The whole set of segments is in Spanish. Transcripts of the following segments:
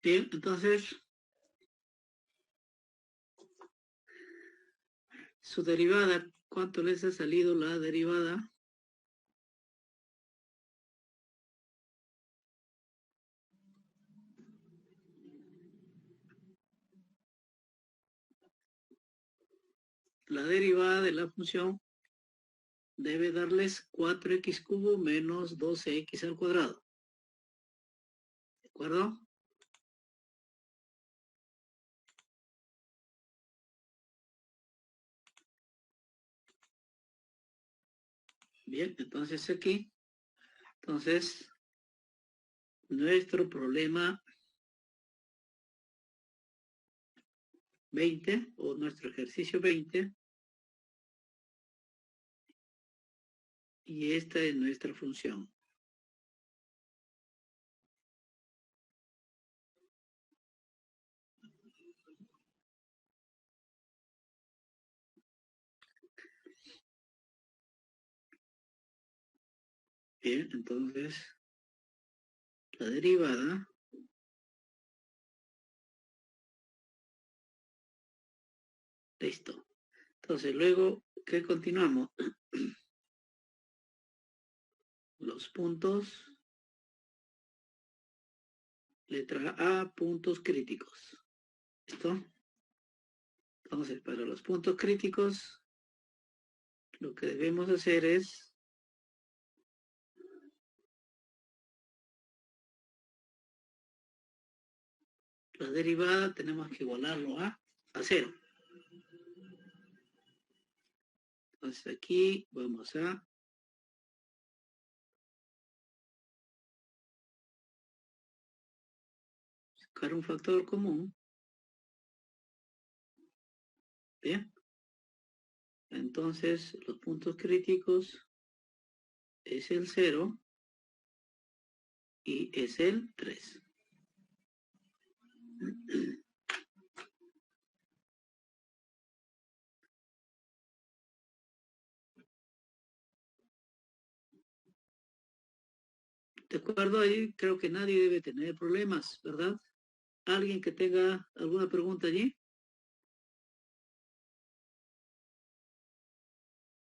Bien, entonces, su derivada, ¿cuánto les ha salido la derivada? La derivada de la función debe darles 4x cubo menos 12x al cuadrado. ¿De acuerdo? Bien, entonces aquí, entonces, nuestro problema 20 o nuestro ejercicio 20, y esta es nuestra función. Bien, entonces, la derivada listo. Entonces, luego, ¿qué continuamos? Los puntos, letra A, puntos críticos. ¿Listo? Entonces, para los puntos críticos, lo que debemos hacer es la derivada, tenemos que igualarlo a cero. Entonces, aquí vamos a sacar un factor común. Bien. Entonces, los puntos críticos es el 0 y es el 3. De acuerdo, ahí creo que nadie debe tener problemas, ¿verdad? ¿Alguien que tenga alguna pregunta allí?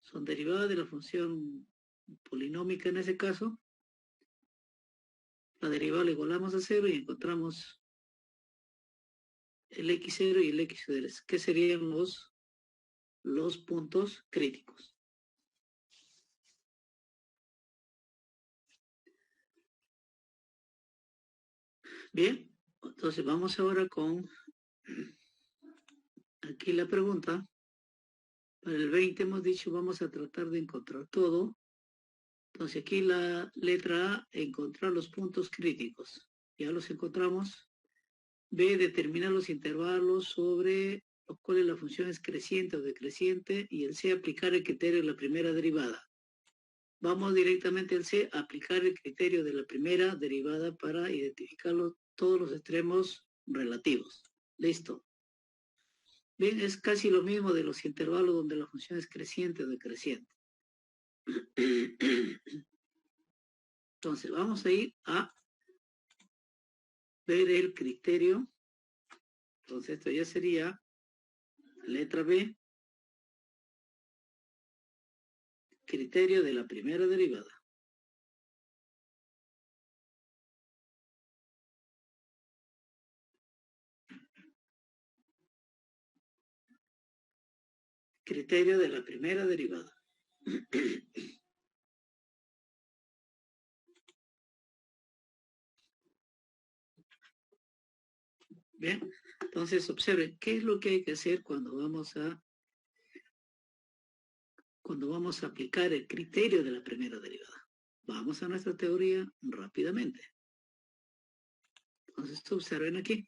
Son derivadas de la función polinómica en ese caso. La derivada la igualamos a 0 y encontramos el x0 y el x0, que serían los puntos críticos. Bien, entonces vamos ahora con aquí la pregunta. Para el 20 hemos dicho vamos a tratar de encontrar todo. Entonces aquí la letra A, encontrar los puntos críticos. Ya los encontramos. B, determinar los intervalos sobre los cuales la función es creciente o decreciente. Y el C, aplicar el criterio de la primera derivada. Vamos directamente al C, aplicar el criterio de la primera derivada para identificar todos los extremos relativos. Listo. Bien, es casi lo mismo de los intervalos donde la función es creciente o decreciente. Entonces, vamos a ir a ver el criterio. Entonces, esto ya sería letra B, criterio de la primera derivada. Criterio de la primera derivada. Bien, entonces observen qué es lo que hay que hacer cuando vamos a aplicar el criterio de la primera derivada. Vamos a nuestra teoría rápidamente. Entonces, observen aquí.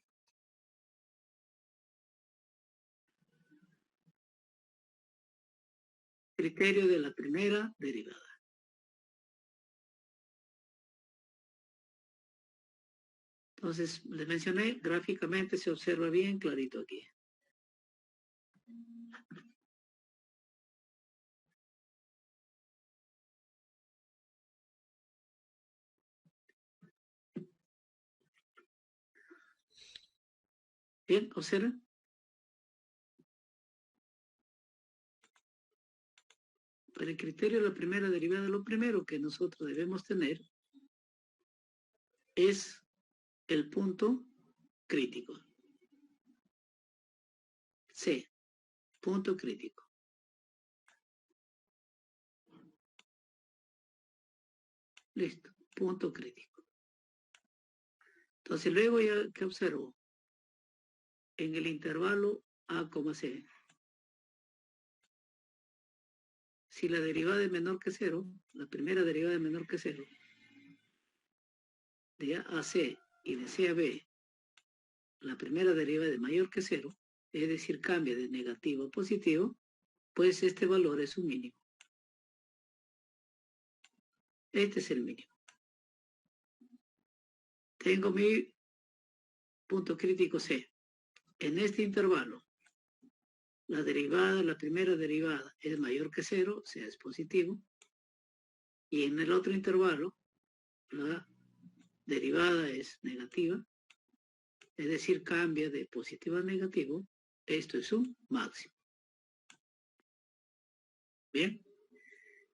Criterio de la primera derivada. Entonces, les mencioné, gráficamente se observa bien clarito aquí. Bien, observen. Para el criterio de la primera derivada, lo primero que nosotros debemos tener es el punto crítico. C, punto crítico. Listo, punto crítico. Entonces, luego ya que observo, en el intervalo A, C, si la derivada es menor que cero, la primera derivada es menor que cero, de A a C y de C a B, la primera derivada es mayor que cero, es decir, cambia de negativo a positivo, pues este valor es un mínimo. Este es el mínimo. Tengo mi punto crítico C. En este intervalo, la derivada, la primera derivada es mayor que cero, o sea, es positivo, y en el otro intervalo, la derivada es negativa, es decir, cambia de positivo a negativo, esto es un máximo. Bien,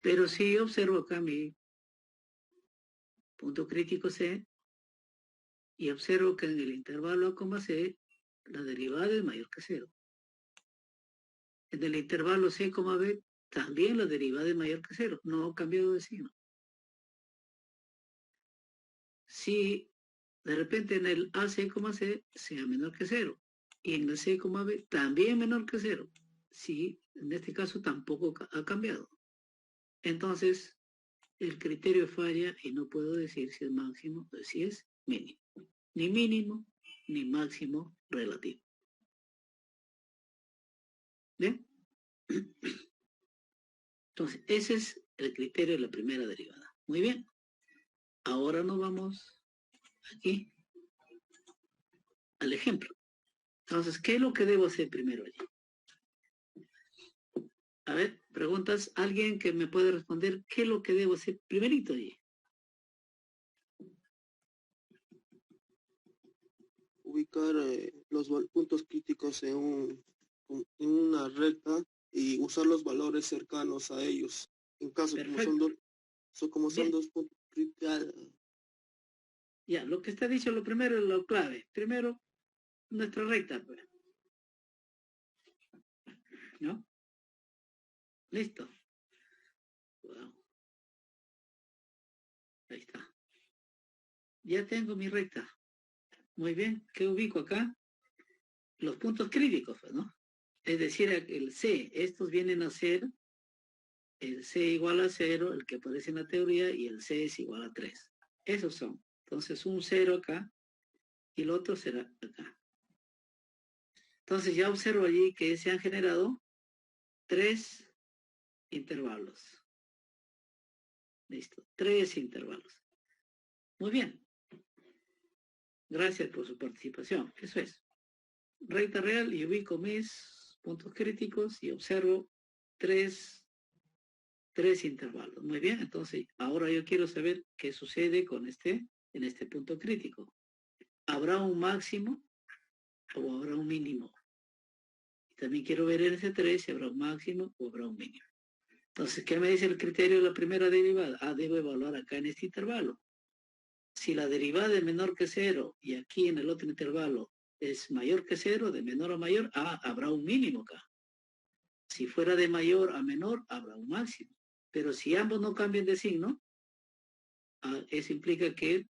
pero si observo acá mi punto crítico C y observo que en el intervalo A, C, la derivada es mayor que cero. En el intervalo C, B, también la derivada es mayor que cero, no ha cambiado de signo. Si de repente en el AC, C sea menor que cero y en el C, B también menor que cero, si en este caso tampoco ha cambiado. Entonces, el criterio falla y no puedo decir si es máximo o si es mínimo. Ni mínimo, ni máximo relativo. ¿Bien? Entonces, ese es el criterio de la primera derivada. Muy bien. Ahora nos vamos aquí al ejemplo. Entonces, ¿qué es lo que debo hacer primero allí? A ver, preguntas, alguien que me puede responder, ¿qué es lo que debo hacer primerito allí? Ubicar los puntos críticos en una recta y usar los valores cercanos a ellos. En caso, Perfecto. como son dos puntos críticos. Ya, lo que está dicho, lo primero es lo clave. Primero, nuestra recta, pues. ¿No? Listo. Wow. Ahí está. Ya tengo mi recta. Muy bien. ¿Qué ubico acá? Los puntos críticos, pues, ¿no? Es decir, el C. Estos vienen a ser el C igual a 0, el que aparece en la teoría, y el C es igual a 3. Esos son. Entonces, un 0 acá y el otro será acá. Entonces, ya observo allí que se han generado 3 intervalos. Listo. 3 intervalos. Muy bien. Gracias por su participación. Eso es. Recta real y ubico mis puntos críticos y observo 3 intervalos. Muy bien. Entonces, ahora yo quiero saber qué sucede con en este punto crítico. ¿Habrá un máximo o habrá un mínimo? También quiero ver en ese 3 si habrá un máximo o habrá un mínimo. Entonces, ¿qué me dice el criterio de la primera derivada? Debo evaluar acá en este intervalo. Si la derivada es menor que cero y aquí en el otro intervalo es mayor que cero, de menor a mayor, habrá un mínimo acá. Si fuera de mayor a menor, habrá un máximo. Pero si ambos no cambian de signo, eso implica que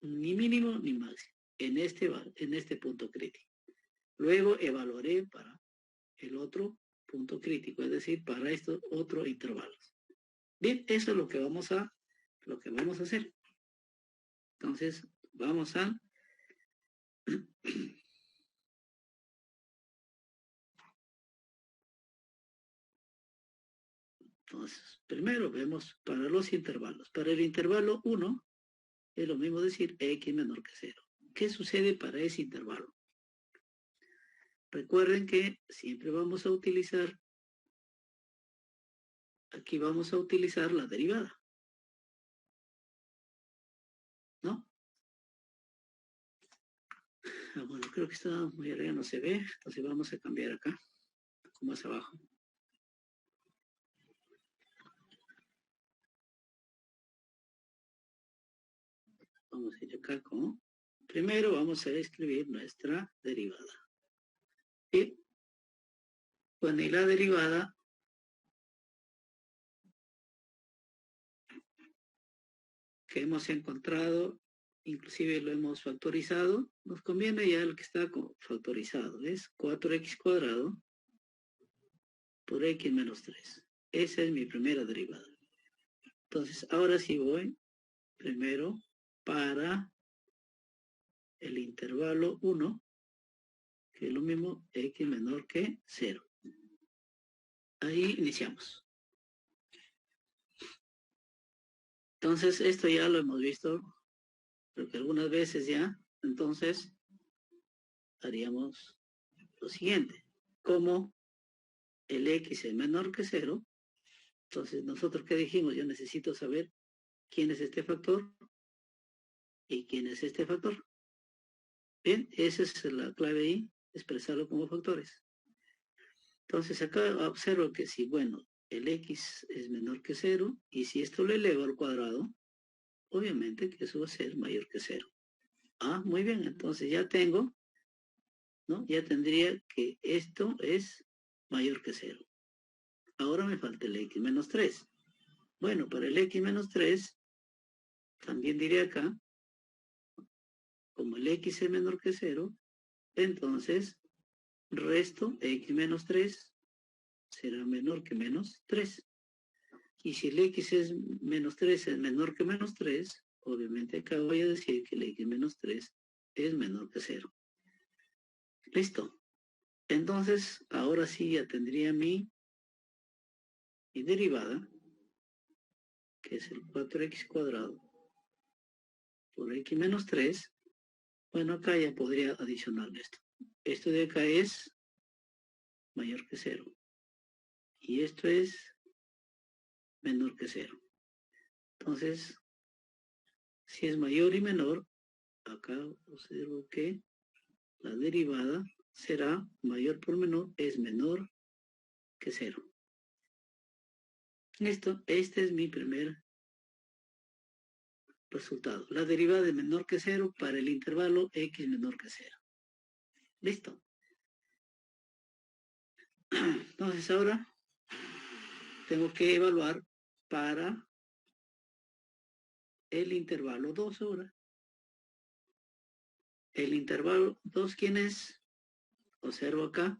ni mínimo ni máximo en este punto crítico. Luego evaluaré para el otro punto crítico, es decir, para estos otros intervalos. Bien, eso es lo que vamos a hacer. Entonces, vamos a entonces, primero vemos para los intervalos. Para el intervalo 1, es lo mismo decir x menor que 0. ¿qué sucede para ese intervalo? Recuerden que siempre vamos a utilizar, aquí vamos a utilizar la derivada, ¿no? Bueno, creo que esta mayoría no se ve, entonces vamos a cambiar acá, un poco más abajo. Vamos a ir acá con, primero vamos a escribir nuestra derivada. Y bueno, y la derivada que hemos encontrado, inclusive lo hemos factorizado, nos conviene ya el que está factorizado, es 4x cuadrado por x menos 3. Esa es mi primera derivada. Entonces, ahora sí voy primero para el intervalo 1, que es lo mismo x menor que 0. Ahí iniciamos. Entonces, esto ya lo hemos visto, creo que algunas veces ya. Entonces, haríamos lo siguiente. Como el x es menor que 0, entonces nosotros ¿qué dijimos? Yo necesito saber quién es este factor y quién es este factor. Bien, esa es la clave ahí, expresarlo como factores. Entonces acá observo que si, bueno, el x es menor que 0, y si esto lo elevo al cuadrado, obviamente que eso va a ser mayor que 0. Ah, muy bien, entonces ya tengo, ¿no? Ya tendría que esto es mayor que 0. Ahora me falta el x menos 3. Bueno, para el x menos 3, también diré acá, como el x es menor que 0, entonces resto x menos 3 será menor que menos 3. Y si el x es menos 3 es menor que menos 3, obviamente acá voy a decir que el x menos 3 es menor que 0. Listo. Entonces, ahora sí ya tendría mi derivada, que es el 4x cuadrado por x menos 3. Bueno, acá ya podría adicionarle esto. Esto de acá es mayor que 0. Y esto es menor que 0. Entonces, si es mayor y menor, acá observo que la derivada será mayor por menor, es menor que 0. Listo, este es mi primer resultado. La derivada de menor que 0 para el intervalo x menor que 0. Listo. Entonces ahora tengo que evaluar para el intervalo 2 ahora. El intervalo 2, ¿quién es? Observo acá,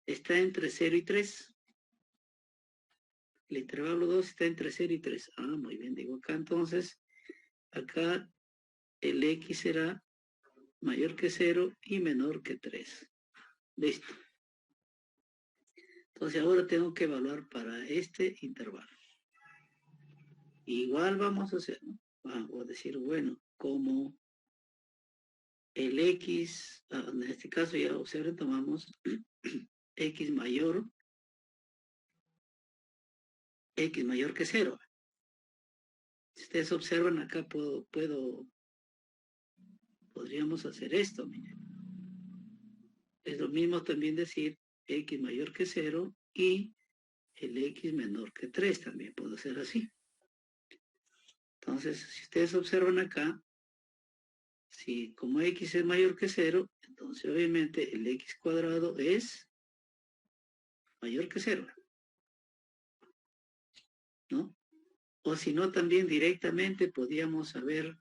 está entre 0 y 3. El intervalo 2 está entre 0 y 3. Ah, muy bien, digo acá entonces, acá el x será mayor que 0 y menor que 3. Listo. Entonces ahora tengo que evaluar para este intervalo. Igual vamos a hacer, ¿no? Vamos a decir, bueno, como el x, en este caso ya observen, tomamos x mayor que 0. Si ustedes observan acá, podríamos hacer esto, miren. Es lo mismo también decir x mayor que 0 y el x menor que 3 también puedo hacer así. Entonces, si ustedes observan acá, si como x es mayor que 0, entonces obviamente el x cuadrado es mayor que 0, ¿no? O si no, también directamente podríamos haber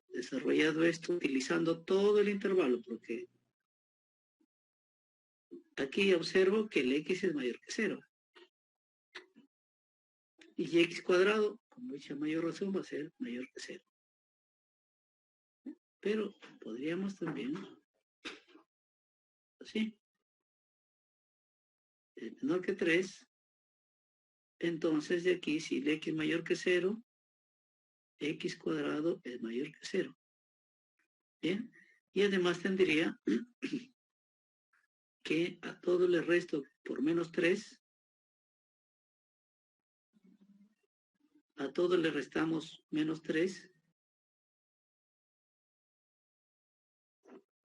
desarrollado esto utilizando todo el intervalo, porque aquí observo que el x es mayor que 0. Y x cuadrado, con mucha mayor razón, va a ser mayor que 0. Pero podríamos también, así, es menor que 3. Entonces de aquí, si el x es mayor que 0, x cuadrado es mayor que 0. Bien, y además tendría que a todo le resto por menos 3. A todo le restamos menos 3.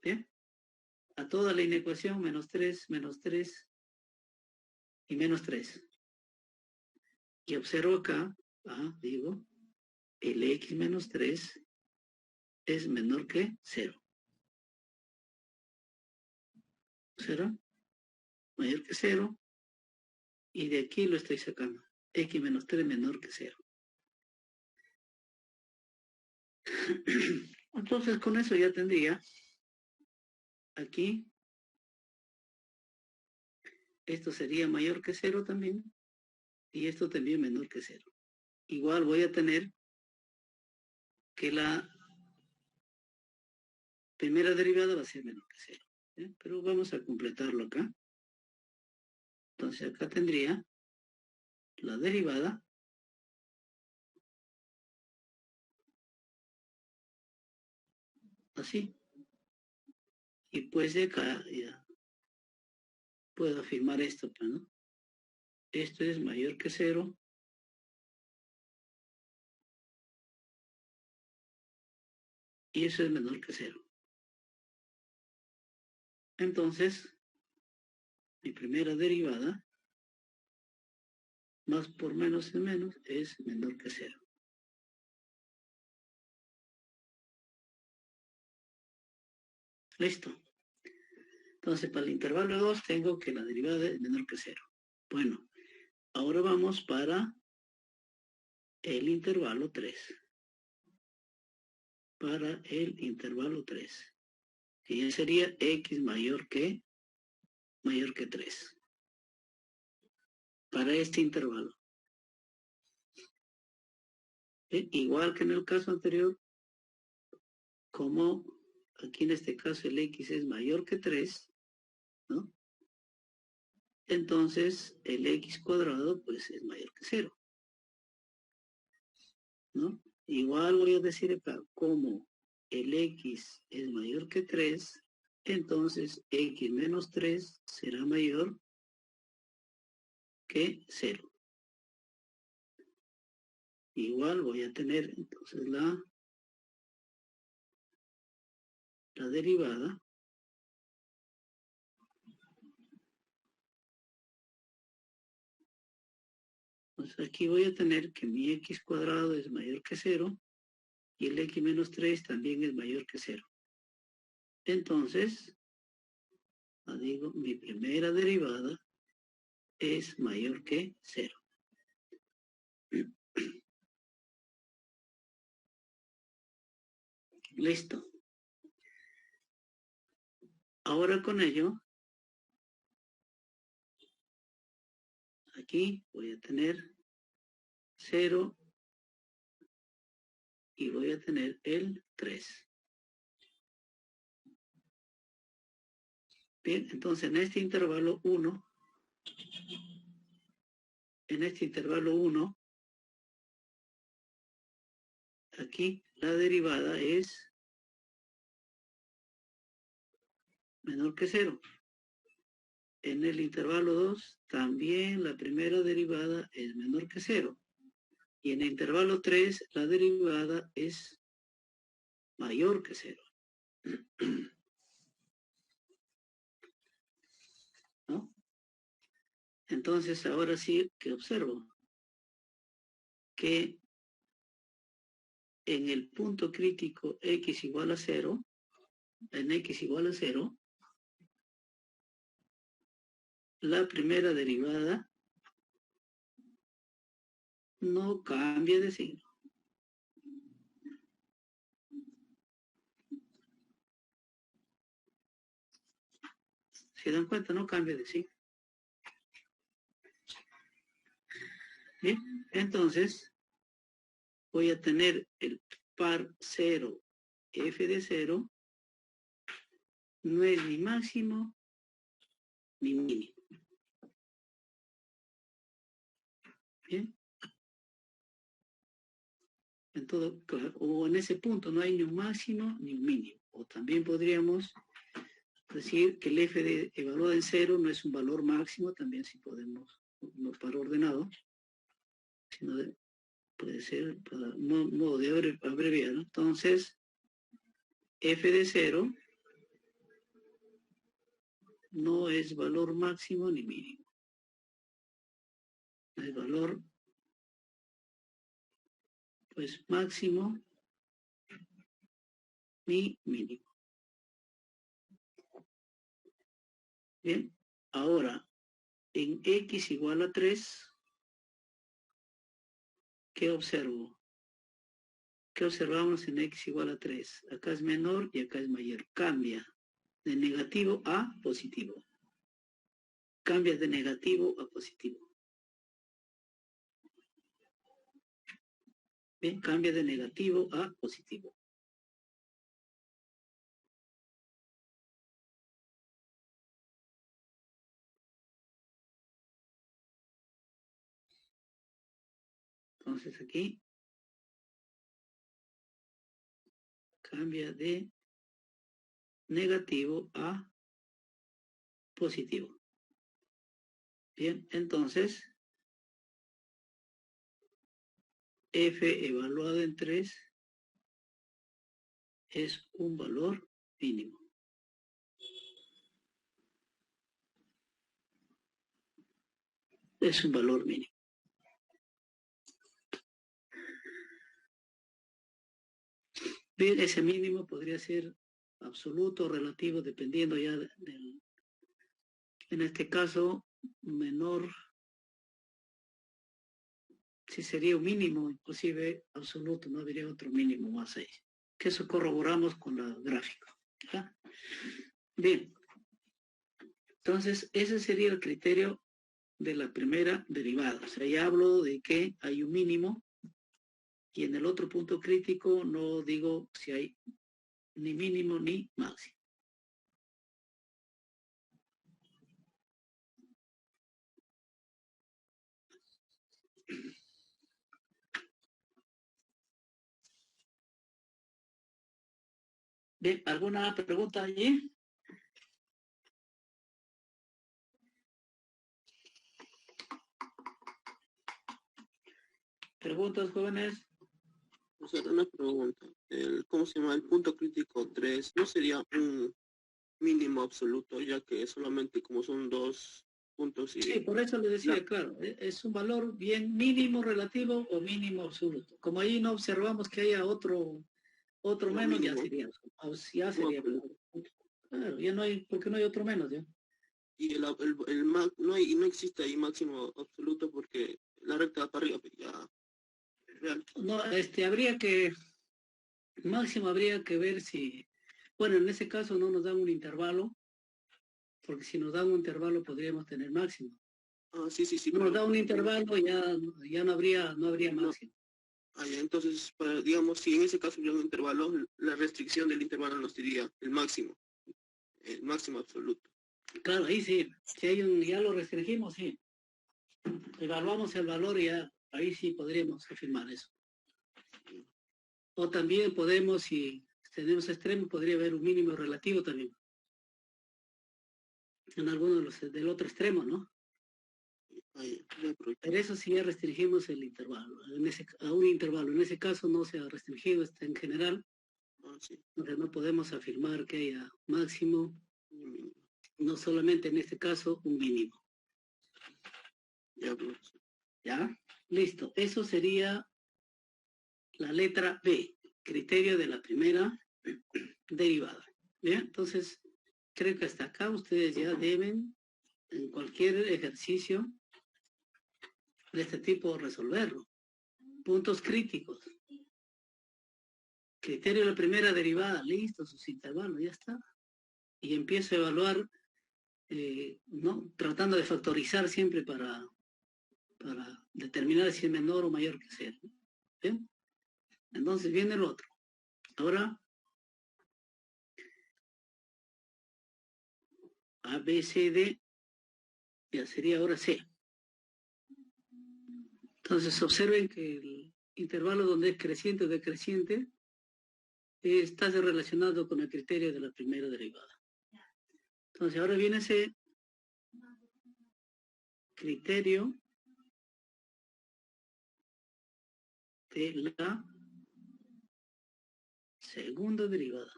Bien, a toda la inecuación menos 3 y menos 3. Y observo acá, digo, el x menos 3 es menor que 0. 0, mayor que 0. Y de aquí lo estoy sacando. X menos 3 menor que 0. Entonces con eso ya tendría aquí, esto sería mayor que 0 también, y esto también menor que 0. Igual voy a tener que la primera derivada va a ser menor que 0. ¿eh? Pero vamos a completarlo acá. Entonces acá tendría la derivada así. Y pues de acá ya puedo afirmar esto, ¿no? Esto es mayor que 0. Y eso es menor que 0. Entonces, mi primera derivada, más por menos en menos, es menor que 0. Listo. Entonces, para el intervalo 2 tengo que la derivada es menor que 0. Bueno, ahora vamos para el intervalo 3. Para el intervalo 3. Que ya sería x mayor que 3. Para este intervalo. Igual que en el caso anterior, como aquí en este caso el x es mayor que 3, ¿no? Entonces el x cuadrado pues es mayor que 0, ¿no? Igual voy a decir acá, como el x es mayor que 3, entonces x menos 3 será mayor que 0. Igual voy a tener entonces la derivada pues aquí voy a tener que mi x cuadrado es mayor que 0 y el x menos 3 también es mayor que 0. Entonces, digo, mi primera derivada es mayor que 0. Listo. Ahora con ello, aquí voy a tener 0 y voy a tener el 3. Bien, entonces en este intervalo 1, aquí la derivada es menor que 0. En el intervalo 2, también la primera derivada es menor que 0. Y en el intervalo 3, la derivada es mayor que 0. ¿No? Entonces, ahora sí que observo que en el punto crítico x igual a 0, en x igual a 0, la primera derivada no cambia de signo. ¿Se dan cuenta? No cambia de signo. Bien, entonces voy a tener el par 0, f de 0, no es ni máximo ni mínimo. Bien. en todo, claro, o en ese punto no hay ni un máximo ni un mínimo. O también podríamos decir que el f de evaluado en 0 no es un valor máximo, también si podemos, no para ordenado, sino puede ser para modo de abreviar, ¿no? Entonces, f de 0 no es valor máximo ni mínimo. Es valor, pues, máximo ni mínimo. Bien, ahora, en x igual a 3, ¿qué observo? ¿Qué observamos en x igual a 3? Acá es menor y acá es mayor. Cambia de negativo a positivo. Cambia de negativo a positivo. Bien, cambia de negativo a positivo. Entonces aquí cambia de negativo a positivo. Bien, entonces f evaluado en 3 es un valor mínimo. Es un valor mínimo. Bien, ese mínimo podría ser absoluto o relativo, dependiendo ya del, en este caso, menor, si sería un mínimo, inclusive absoluto, no habría otro mínimo más ahí. Que eso corroboramos con la gráfica. ¿Ya? Bien, entonces ese sería el criterio de la primera derivada. O sea, ya hablo de que hay un mínimo y en el otro punto crítico no digo si hay ni mínimo ni máximo. Bien, ¿alguna pregunta allí? ¿Preguntas, jóvenes? O sea, una pregunta. ¿Cómo se llama? El punto crítico 3 ¿no sería un mínimo absoluto, ya que solamente como son dos puntos y... Sí, por eso le decía, claro, es un valor bien mínimo relativo o mínimo absoluto. Como ahí no observamos que haya otro menos, mínimo, ya sería, claro, ya no hay, porque no hay otro menos, ¿ya? y no existe ahí máximo absoluto porque la recta va para arriba, pues, ya real. No, máximo habría que ver si, bueno, en ese caso no nos dan un intervalo, porque si nos dan un intervalo podríamos tener máximo. Sí, No nos pero da un intervalo, ya no habría no. máximo. Entonces, digamos, si en ese caso hubiera un intervalo, la restricción del intervalo nos diría el máximo absoluto. Claro, ahí sí, si ya lo restringimos, sí. Evaluamos el valor y ya, ahí sí podríamos afirmar eso. O también podemos, si tenemos extremo, podría haber un mínimo relativo también. En alguno del otro extremo, ¿no? Pero eso sí ya restringimos el intervalo, a un intervalo. En ese caso no se ha restringido, está en general. Sí. Entonces no podemos afirmar que haya máximo, no solamente en este caso un mínimo. ¿Ya? Listo. Eso sería la letra B, criterio de la primera derivada. ¿Bien? Entonces, creo que hasta acá ustedes ya deben, en cualquier ejercicio de este tipo, resolverlo. Puntos críticos. Criterio de la primera derivada, listo, sus intervalos, ya está. Y empiezo a evaluar, ¿no? Tratando de factorizar siempre para determinar si es menor o mayor que 0. ¿Bien? Entonces viene el otro. Ahora, A, B, C, D, ya sería ahora C. Entonces observen que intervalo donde es creciente o decreciente, está relacionado con el criterio de la primera derivada. Entonces, ahora viene ese criterio de la segunda derivada.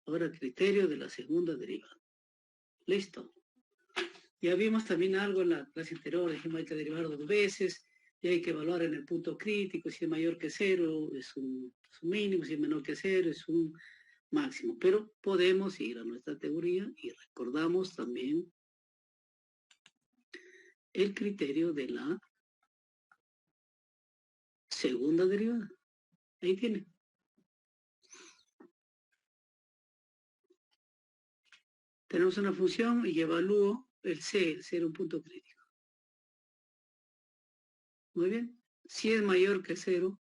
Ahora, criterio de la segunda derivada. Listo. Ya vimos también algo en la clase anterior, dijimos hay que derivar 2 veces, y hay que evaluar en el punto crítico, si es mayor que 0 es un mínimo, si es menor que 0 es un máximo. Pero podemos ir a nuestra teoría y recordamos también el criterio de la segunda derivada. Ahí tiene. Tenemos una función y evalúo el C, el C era un punto crítico. Muy bien. Si es mayor que 0,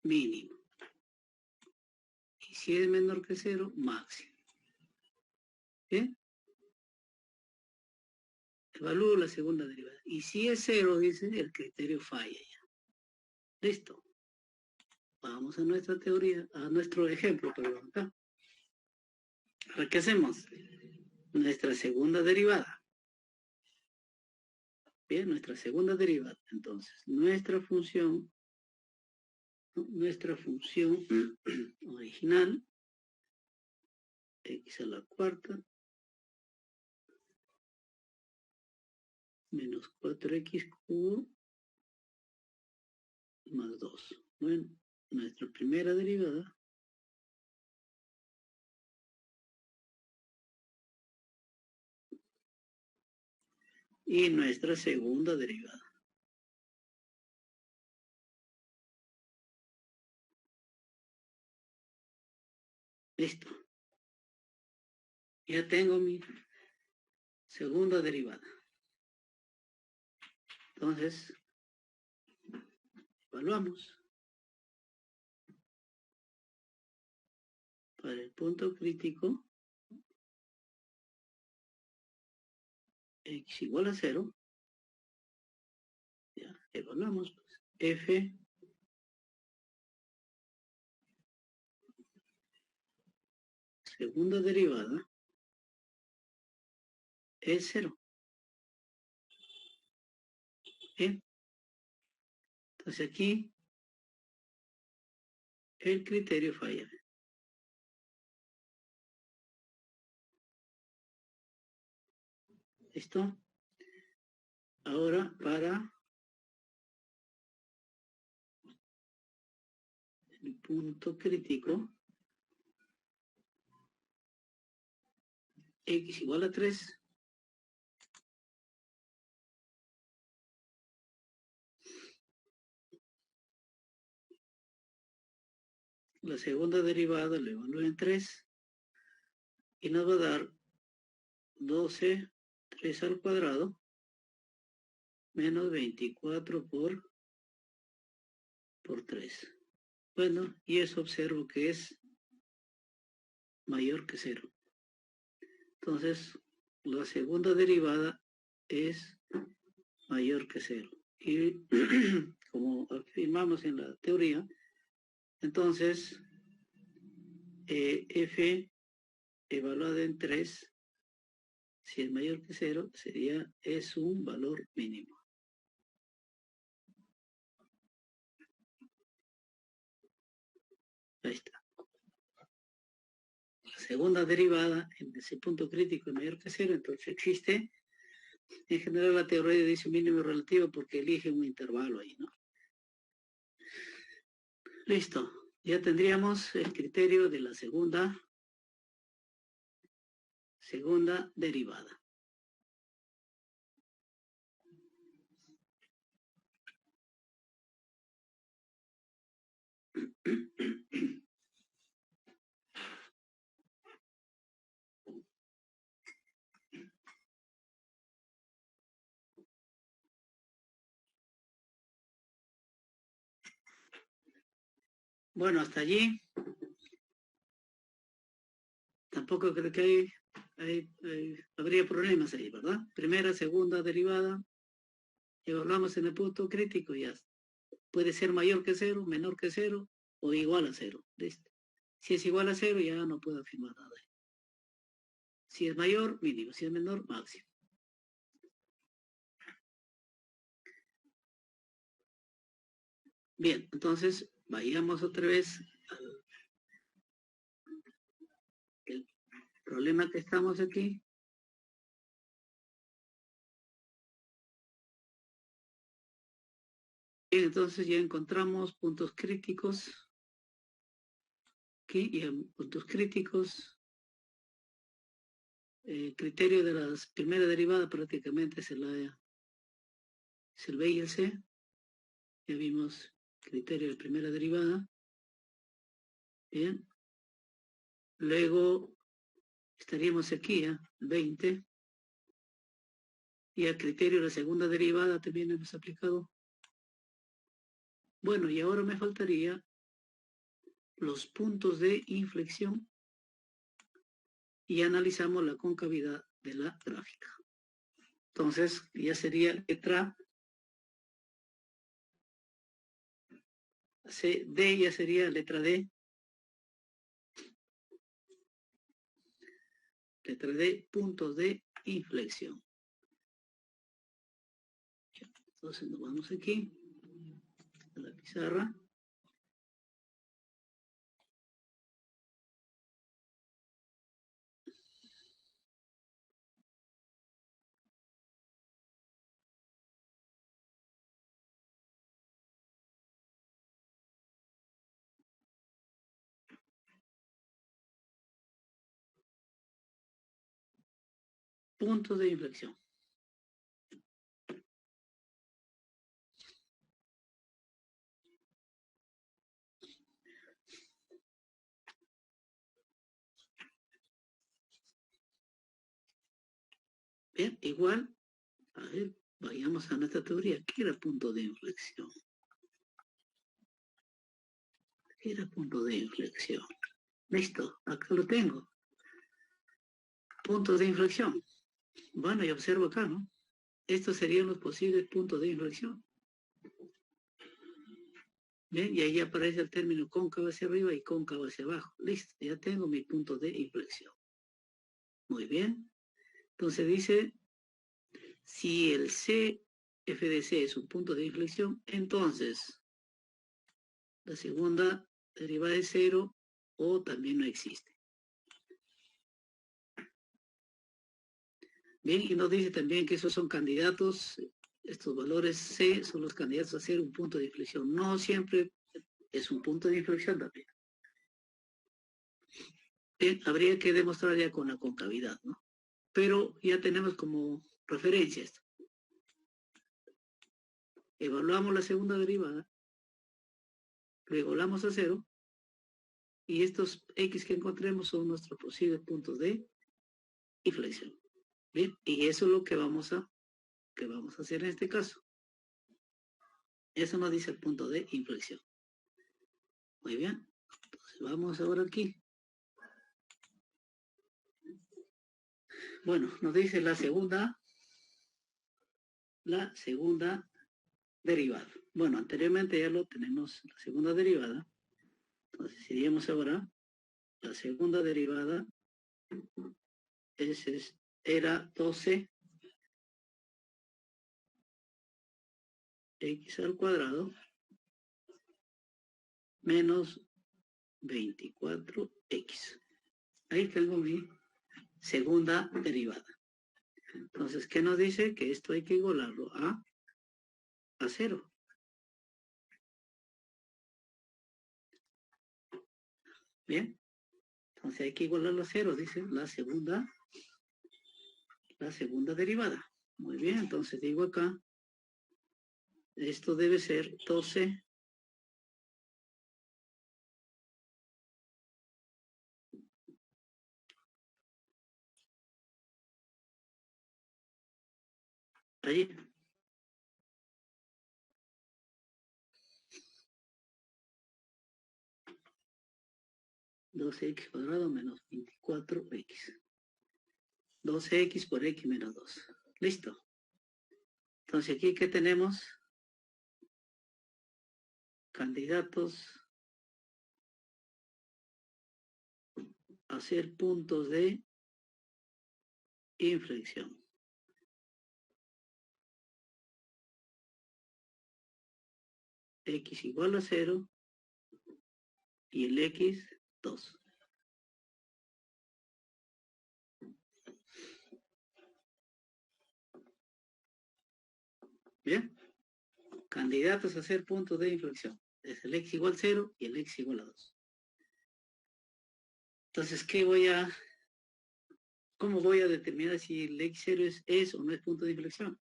mínimo. Y si es menor que 0, máximo. ¿Bien? Evalúo la segunda derivada. Y si es 0, dice, el criterio falla ya. Listo. Vamos a nuestra teoría, a nuestro ejemplo, perdón, acá. Ahora, ¿qué hacemos? Nuestra segunda derivada. Bien, nuestra segunda derivada. Entonces, nuestra función original, x a la cuarta, menos 4x cubo, más 2. Bueno, nuestra primera derivada y nuestra segunda derivada. Listo. Ya tengo mi segunda derivada. Entonces, evaluamos. Para el punto crítico, x igual a 0. Ya, evaluamos. Pues. F segunda derivada es 0. Bien. Entonces aquí el criterio falla. ¿Listo? Ahora para el punto crítico, x igual a 3. La segunda derivada lo evalúo en 3 y nos va a dar 12, 3 al cuadrado, menos 24 por 3. Bueno, y eso observo que es mayor que 0. Entonces, la segunda derivada es mayor que 0. Y como afirmamos en la teoría, entonces f evaluada en 3, si es mayor que 0, es un valor mínimo. Ahí está. La segunda derivada en ese punto crítico es mayor que 0, entonces existe. En general la teoría dice mínimo relativo porque elige un intervalo ahí, ¿no? Listo. Ya tendríamos el criterio de la segunda derivada. Bueno, hasta allí. Tampoco creo que habría problemas ahí, ¿verdad? Primera, segunda derivada. Evaluamos en el punto crítico, ya puede ser mayor que 0, menor que 0 o igual a 0. ¿Listo? Si es igual a 0, ya no puedo afirmar nada. Si es mayor, mínimo. Si es menor, máximo. Bien, entonces vayamos otra vez al el problema que estamos aquí. Bien, entonces ya encontramos puntos críticos. Aquí, y en puntos críticos. El criterio de la primera derivada prácticamente es el B y el C. Ya vimos criterio de primera derivada. Bien. Luego estaríamos aquí, ¿eh? 20. Y al criterio de la segunda derivada también hemos aplicado. Bueno, y ahora me faltaría los puntos de inflexión y analizamos la concavidad de la gráfica. Entonces, ya sería letra C, D ya sería letra D. Letra D, puntos de inflexión. Entonces nos vamos aquí a la pizarra. Puntos de inflexión. Bien, igual, a ver, vayamos a nuestra teoría. ¿Qué era punto de inflexión? ¿Qué era punto de inflexión? Listo, acá lo tengo. Puntos de inflexión. Bueno, y observo acá, ¿no? Estos serían los posibles puntos de inflexión. Bien, y ahí aparece el término cóncavo hacia arriba y cóncavo hacia abajo. Listo, ya tengo mi punto de inflexión. Muy bien. Entonces dice, si el CFDC es un punto de inflexión, entonces la segunda derivada de 0 o también no existe. Bien, y nos dice también que esos son candidatos, estos valores C son los candidatos a ser un punto de inflexión. No siempre es un punto de inflexión también. Bien, habría que demostrar ya con la concavidad, ¿no? Pero ya tenemos como referencia esto. Evaluamos la segunda derivada, lo igualamos a 0, y estos X que encontremos son nuestros posibles puntos de inflexión. Bien, y eso es lo que vamos a hacer en este caso. Eso nos dice el punto de inflexión. Muy bien, entonces vamos ahora aquí. Bueno, nos dice la segunda derivada. Bueno, anteriormente ya lo tenemos, la segunda derivada. Entonces, iríamos ahora, la segunda derivada era 12 x al cuadrado menos 24x. Ahí tengo mi segunda derivada. Entonces, ¿qué nos dice? Que esto hay que igualarlo a 0. Bien. Entonces hay que igualarlo a 0, dice la segunda derivada. Muy bien, entonces digo acá, esto debe ser 12 allí. 12x cuadrado menos 24x. 12x por x menos 2. Listo. Entonces, aquí, ¿qué tenemos? Candidatos a ser puntos de inflexión. X igual a 0 y el X 2. Bien, candidatos a ser puntos de inflexión. Es el X igual a 0 y el X igual a 2. Entonces, ¿cómo voy a determinar si el X0 es o no es punto de inflexión?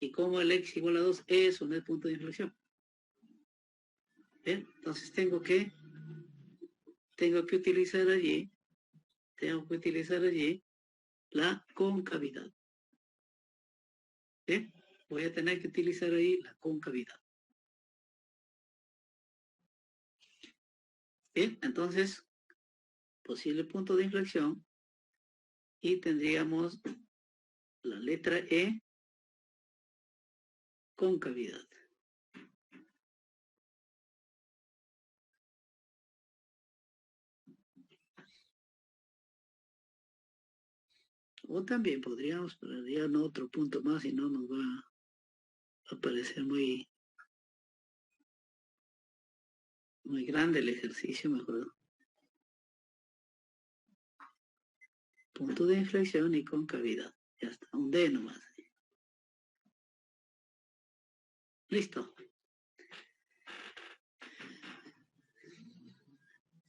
Y cómo el X igual a 2 es o no es punto de inflexión. Bien, entonces tengo que utilizar allí la concavidad. Bien, voy a tener que utilizar ahí la concavidad. Bien, entonces, posible punto de inflexión y tendríamos la letra E, concavidad. O también podríamos poner ya otro punto más y no nos va a parecer muy grande el ejercicio, mejor. Punto de inflexión y concavidad. Ya está, un D nomás. Listo.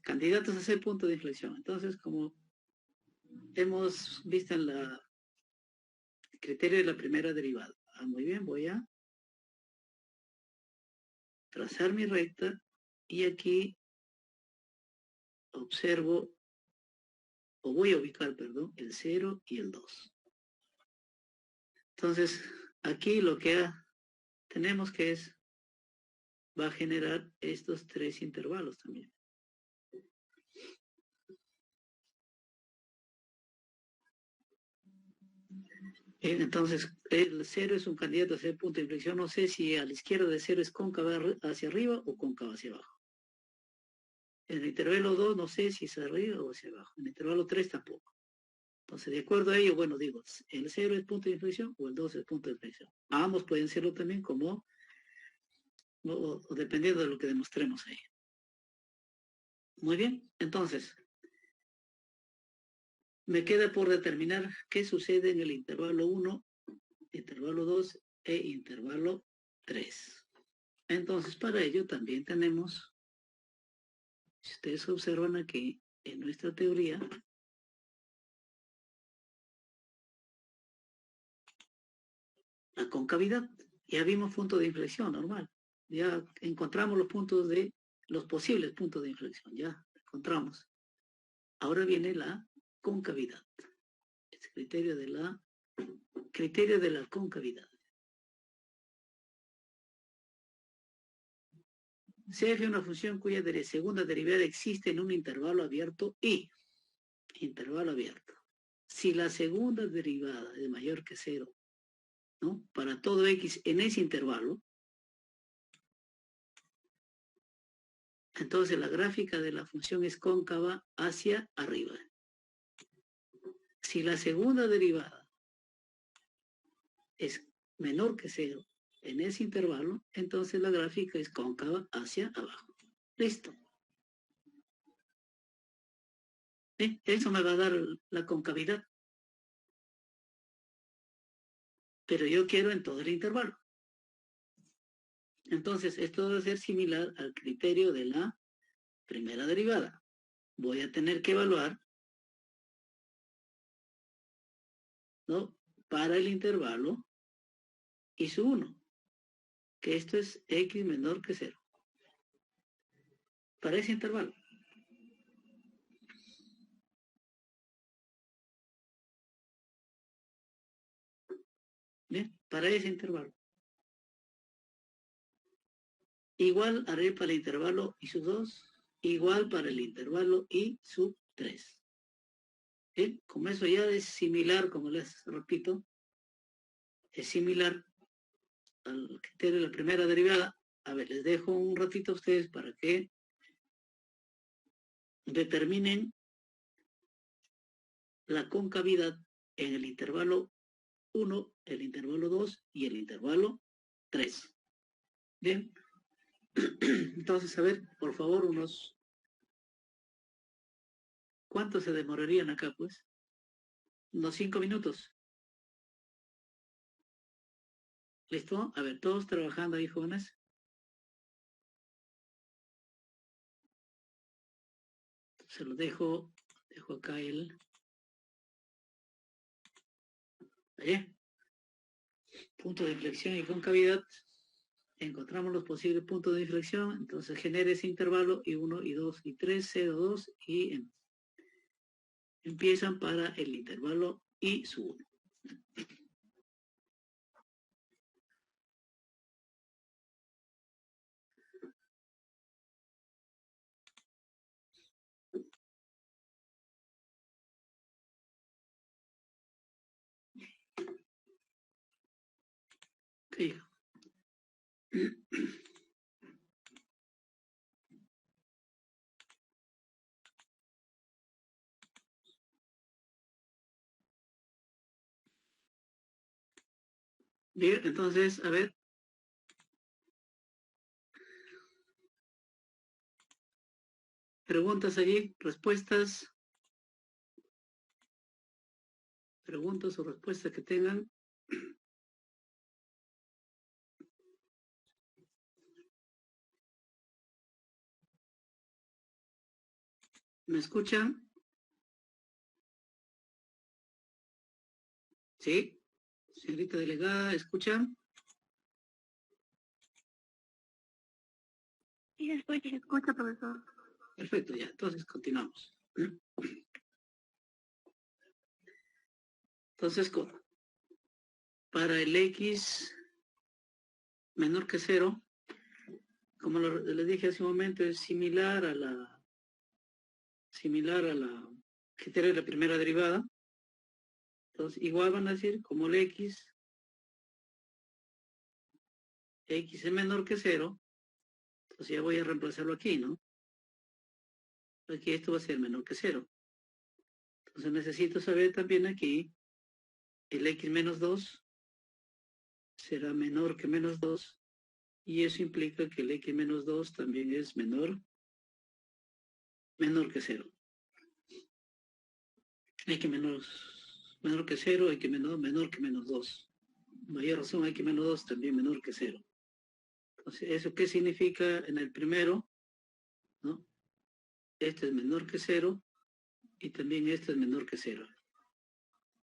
Candidatos a ser punto de inflexión. Entonces, como hemos visto en el criterio de la primera derivada. Muy bien, voy a trazar mi recta y aquí observo, o voy a ubicar, perdón, el 0 y el 2. Entonces, aquí lo que tenemos que va a generar estos 3 intervalos también. Bien, entonces, el 0 es un candidato a ser punto de inflexión. No sé si a la izquierda de 0 es cóncava hacia arriba o cóncava hacia abajo. En el intervalo 2 no sé si es arriba o hacia abajo. En el intervalo 3 tampoco. Entonces, de acuerdo a ello, bueno, digo, el 0 es punto de inflexión o el 2 es punto de inflexión. Ambos pueden serlo también como, o dependiendo de lo que demostremos ahí. Muy bien, entonces, me queda por determinar qué sucede en el intervalo 1, intervalo 2 e intervalo 3. Entonces, para ello también tenemos, si ustedes observan aquí, en nuestra teoría, la concavidad. Ya vimos punto de inflexión normal. Ya encontramos los posibles puntos de inflexión. Ya encontramos. Ahora viene la concavidad. El criterio de la concavidad. Se f una función cuya segunda derivada existe en un intervalo abierto y intervalo abierto. Si la segunda derivada es mayor que 0, ¿no? Para todo x en ese intervalo, entonces la gráfica de la función es cóncava hacia arriba. Si la segunda derivada es menor que 0 en ese intervalo, entonces la gráfica es cóncava hacia abajo. Listo. Eso me va a dar la concavidad. Pero yo quiero en todo el intervalo. Entonces, esto debe ser similar al criterio de la primera derivada. Voy a tener que evaluar, ¿no?, para el intervalo y su 1, que esto es x menor que 0. Para ese intervalo. Bien, para ese intervalo. Igual haré para el intervalo y sub 2, igual para el intervalo y sub 3. Bien, como eso ya es similar, como les repito, es similar al criterio de la primera derivada. A ver, les dejo un ratito a ustedes para que determinen la concavidad en el intervalo 1, el intervalo 2 y el intervalo 3. Bien. Entonces, a ver, por favor, ¿cuánto se demorarían acá, pues? Unos 5 minutos. ¿Listo? A ver, todos trabajando ahí, jóvenes. Se lo dejo acá allá. Punto de inflexión y concavidad. Encontramos los posibles puntos de inflexión, entonces genere ese intervalo y 1, y 2, y 3, 0, 2, y empiezan para el intervalo y su 1. Okay. Bien, entonces, a ver. Preguntas allí, respuestas. Preguntas o respuestas que tengan. ¿Me escuchan? Sí. Señorita delegada, ¿escuchan? Sí, se escucha, profesor. Perfecto, ya. Entonces, continuamos. Entonces, para el X menor que 0, como les dije hace un momento, es similar a la criterio de la primera derivada. Entonces, igual van a decir, como el X es menor que 0, entonces ya voy a reemplazarlo aquí, ¿no? Aquí esto va a ser menor que 0. Entonces necesito saber también aquí, el X menos 2 será menor que menos 2, y eso implica que el X menos 2 también es menor que 0. X menor que 0, X menor que menos 2. Mayor razón, X menos 2 también menor que 0. Entonces, ¿eso qué significa en el primero? ¿No? Este es menor que 0 y también este es menor que 0.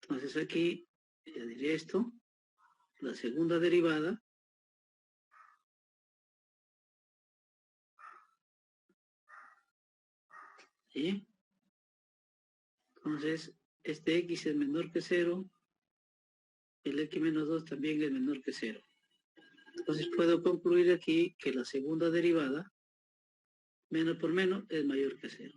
Entonces aquí, ya diré esto, la segunda derivada ¿sí? Entonces, este X es menor que 0, el X menos 2 también es menor que 0. Entonces puedo concluir aquí que la segunda derivada, menos por menos, es mayor que 0.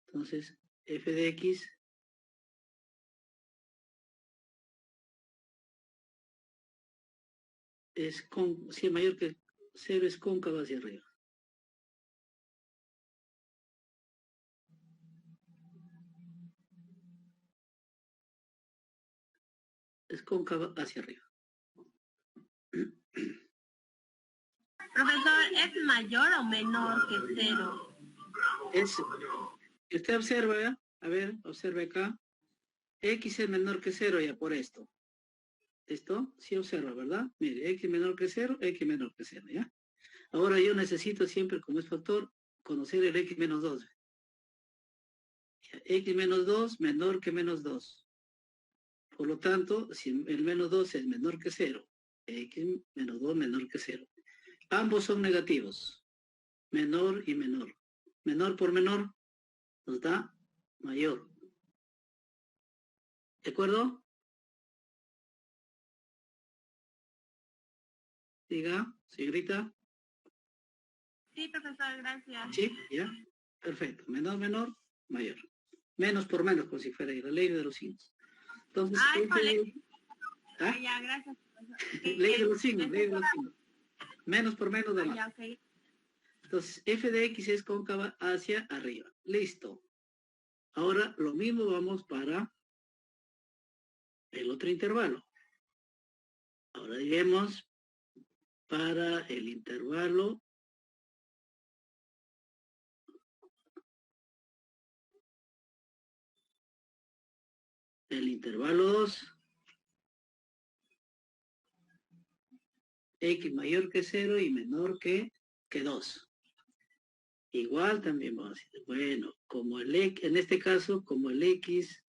Entonces, f de x si es mayor que 0, es cóncava hacia arriba. Es cóncava hacia arriba. Profesor, ¿es mayor o menor que 0? Si usted observa, a ver, observe acá, x es menor que 0 ya por esto. ¿Esto? Sí observa, ¿verdad? Mire, x menor que 0, x menor que 0, ¿ya? Ahora yo necesito siempre, como es factor, conocer el x menos 2. X menos 2 menor que menos 2. Por lo tanto, si el menos 2 es menor que 0, x menos 2 menor que 0. Ambos son negativos, menor y menor. Menor por menor nos da mayor. ¿De acuerdo? Diga, señorita. Sí, profesor, gracias. Sí, ya. Perfecto. Menor, menor, mayor. Menos por menos, como si fuera la ley de los signos. Entonces, Ay, colegio. ¿ah? Ya, gracias. Ley de los signos, ley de los signos. Menos por menos de más. Ya, ok. Entonces, f de x es cóncava hacia arriba. Listo. Ahora, lo mismo vamos para el otro intervalo. Ahora diremos para el intervalo el intervalo 2, x mayor que 0 y menor que 2. Igual también vamos a decir, bueno, como el x, en este caso, como el x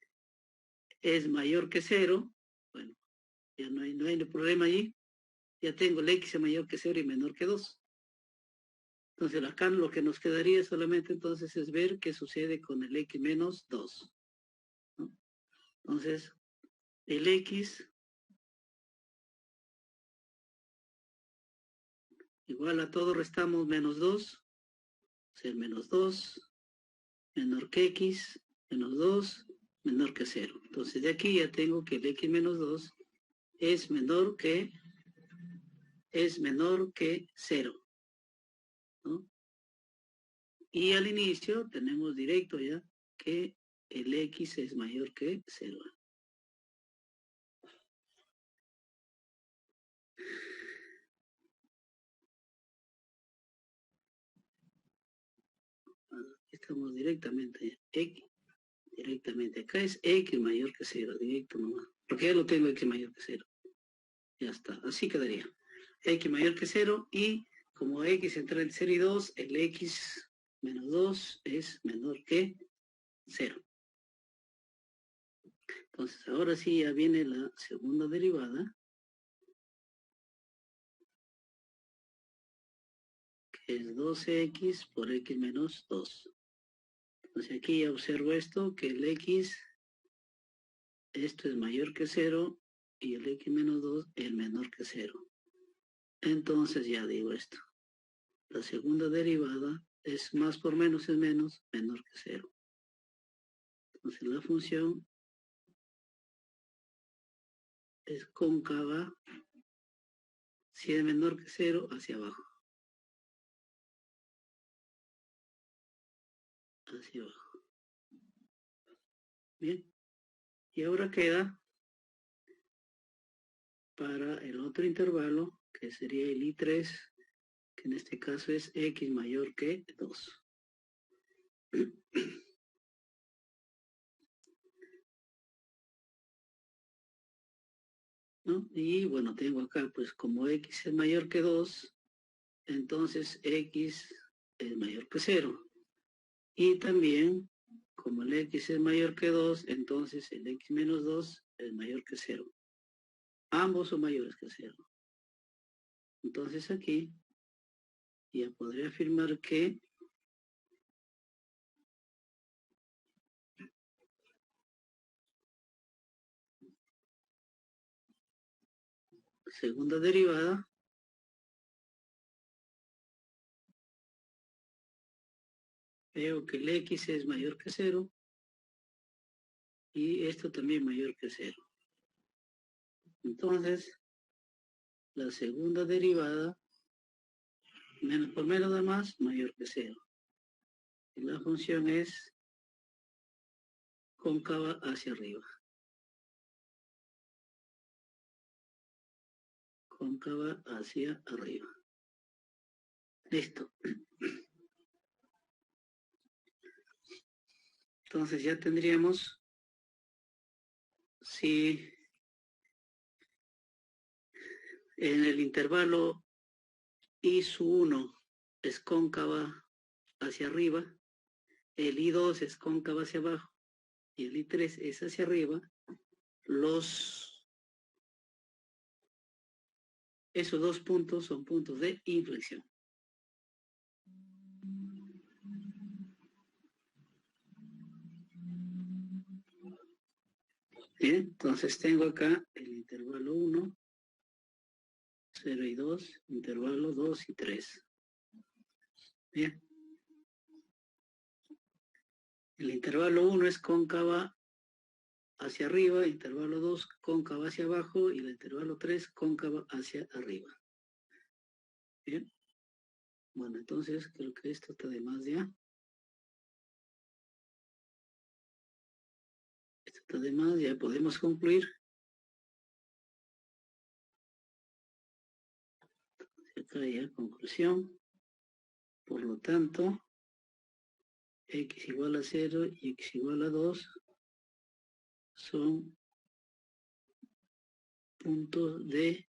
es mayor que 0, bueno, ya no hay problema allí, ya tengo el x es mayor que 0 y menor que 2. Entonces acá lo que nos quedaría solamente entonces es ver qué sucede con el x menos 2, ¿no? Entonces, el x igual a todo restamos menos 2, o sea, menos 2 menor que x, menos 2 menor que 0. Entonces de aquí ya tengo que el x menos 2 es menor que 0, ¿no? Y al inicio tenemos directo ya que el x es mayor que 0. Estamos directamente, x, directamente. Acá es x mayor que 0, directo nomás. Porque ya lo tengo x mayor que 0. Ya está, así quedaría. X mayor que 0 y como x entre el 0 y 2, el x menos 2 es menor que 0. Entonces ahora sí ya viene la segunda derivada, que es 2x por x menos 2. Entonces aquí ya observo esto, que el x, esto es mayor que 0 y el x menos 2 es menor que 0. Entonces ya digo esto. La segunda derivada es más por menos es menos, menor que 0. Entonces la función es cóncava, si es menor que 0, hacia abajo. Hacia abajo. Bien. Y ahora queda para el otro intervalo, que sería el I3, que en este caso es x mayor que 2. ¿No? Y bueno, tengo acá, pues como x es mayor que 2, entonces x es mayor que 0. Y también, como el x es mayor que 2, entonces el x menos 2 es mayor que 0. Ambos son mayores que 0. Entonces aquí ya podría afirmar que segunda derivada veo que el x es mayor que 0 y esto también mayor que 0. Entonces, la segunda derivada, menos por menos de más, mayor que 0. Y la función es cóncava hacia arriba. Cóncava hacia arriba. Listo. Entonces ya tendríamos, si en el intervalo I sub 1 es cóncava hacia arriba, el I2 es cóncava hacia abajo y el I3 es hacia arriba, esos dos puntos son puntos de inflexión. Bien, entonces tengo acá el intervalo 1, 0 y 2, intervalo 2 y 3. Bien. El intervalo 1 es cóncava hacia arriba, el intervalo 2 cóncava hacia abajo y el intervalo 3 cóncava hacia arriba. Bien. Bueno, entonces creo que esto está de más ya. Esto está de más, ya podemos concluir. Acá ya conclusión. Por lo tanto, x igual a 0 y x igual a 2 son puntos de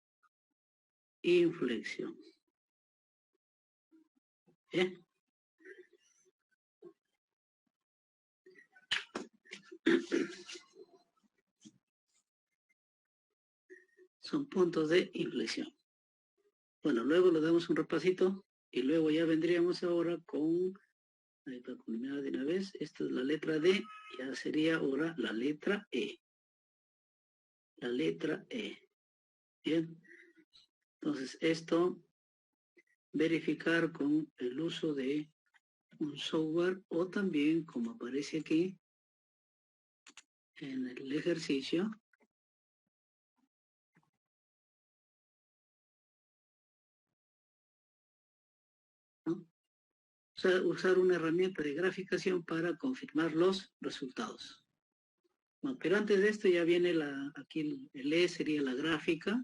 inflexión. ¿Bien? Son puntos de inflexión. Bueno, luego le damos un repasito y luego ya vendríamos ahora con, para culminar de una vez, esta es la letra D, ya sería ahora la letra E. La letra E. Bien. Entonces esto, verificar con el uso de un software o también, como aparece aquí en el ejercicio, ¿no? Usar una herramienta de graficación para confirmar los resultados. Bueno, pero antes de esto ya viene aquí el E sería la gráfica.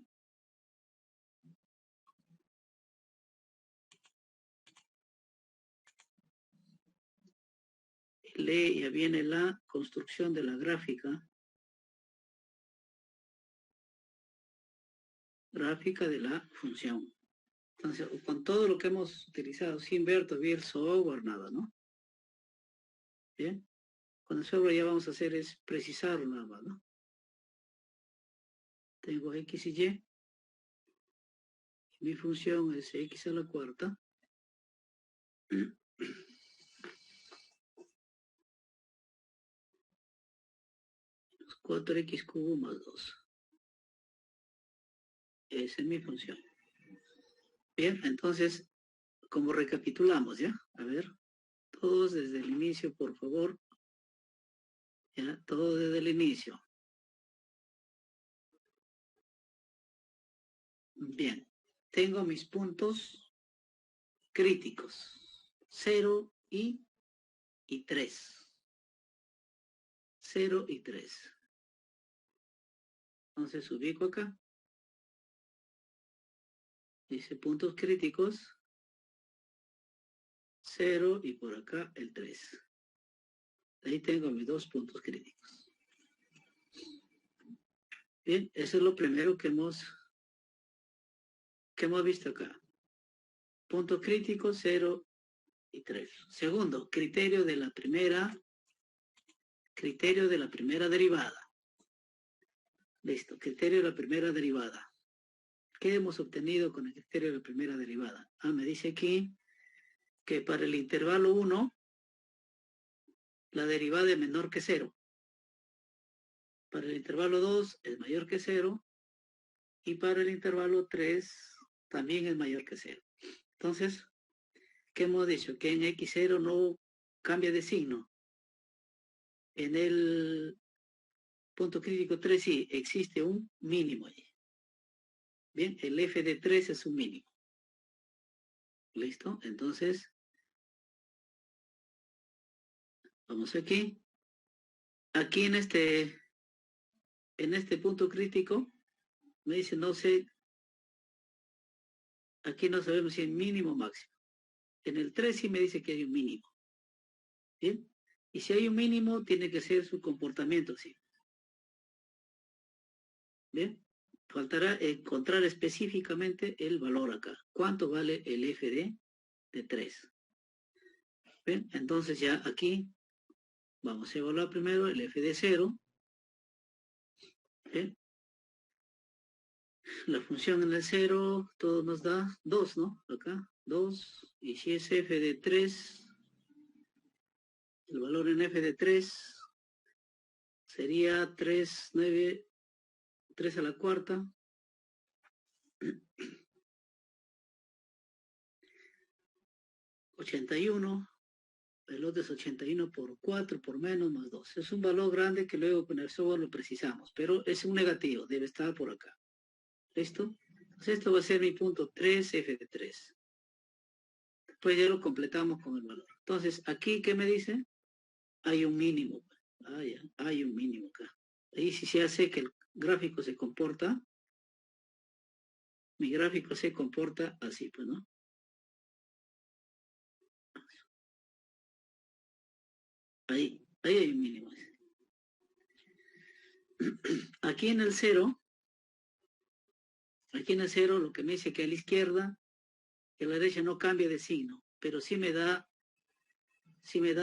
El E ya viene la construcción de la gráfica. Gráfica de la función. Entonces, con todo lo que hemos utilizado, sin ver todavía el software, nada, ¿no? Bien. Con el software ya vamos a hacer es precisar nada más, ¿no? Tengo X y Y. Mi función es X a la cuarta. 4x cubo más 2. Esa es mi función. Bien, entonces, como recapitulamos, ¿ya? A ver, todos desde el inicio, por favor. ¿Ya? Todo desde el inicio. Bien, tengo mis puntos críticos. 0 y 3. 0 y 3. Entonces ubico acá. Dice puntos críticos. 0 y por acá el 3. Ahí tengo mis dos puntos críticos. Bien, eso es lo primero que hemos visto acá. Punto crítico 0 y 3. Segundo, criterio de la primera derivada. Listo, criterio de la primera derivada. ¿Qué hemos obtenido con el criterio de la primera derivada? Me dice aquí que para el intervalo 1, la derivada es menor que 0. Para el intervalo 2 es mayor que 0. Y para el intervalo 3 también es mayor que 0. Entonces, ¿qué hemos dicho? Que en x0 no cambia de signo. En el punto crítico 3 sí existe un mínimo allí. Bien, el f de 3 es un mínimo. ¿Listo? Entonces, vamos aquí. Aquí en este punto crítico, me dice, no sé, aquí no sabemos si es mínimo o máximo. En el 3 sí me dice que hay un mínimo. ¿Bien? Y si hay un mínimo, tiene que ser su comportamiento, sí. ¿Bien? Faltará encontrar específicamente el valor acá. ¿Cuánto vale el f de 3? ¿Bien? Entonces ya aquí vamos a evaluar primero el f de 0. ¿Bien? La función en el 0, todo nos da 2, ¿no? Acá, 2. Y si es f de 3, el valor en f de 3 sería 3, 9, 3 a la cuarta. 81. el otro es 81 por 4 por menos más 2. Es un valor grande que luego con el software lo precisamos, pero es un negativo, debe estar por acá. ¿Listo? Entonces esto va a ser mi punto 3, f de 3. Después ya lo completamos con el valor. Entonces, aquí, ¿qué me dice? Hay un mínimo. Ah, ya, hay un mínimo acá. Ahí sí se hace que el gráfico se comporta. Mi gráfico se comporta así, pues, ¿no? Ahí hay un mínimo. Aquí en el 0, lo que me dice que a la izquierda y a la derecha no cambia de signo, pero sí me da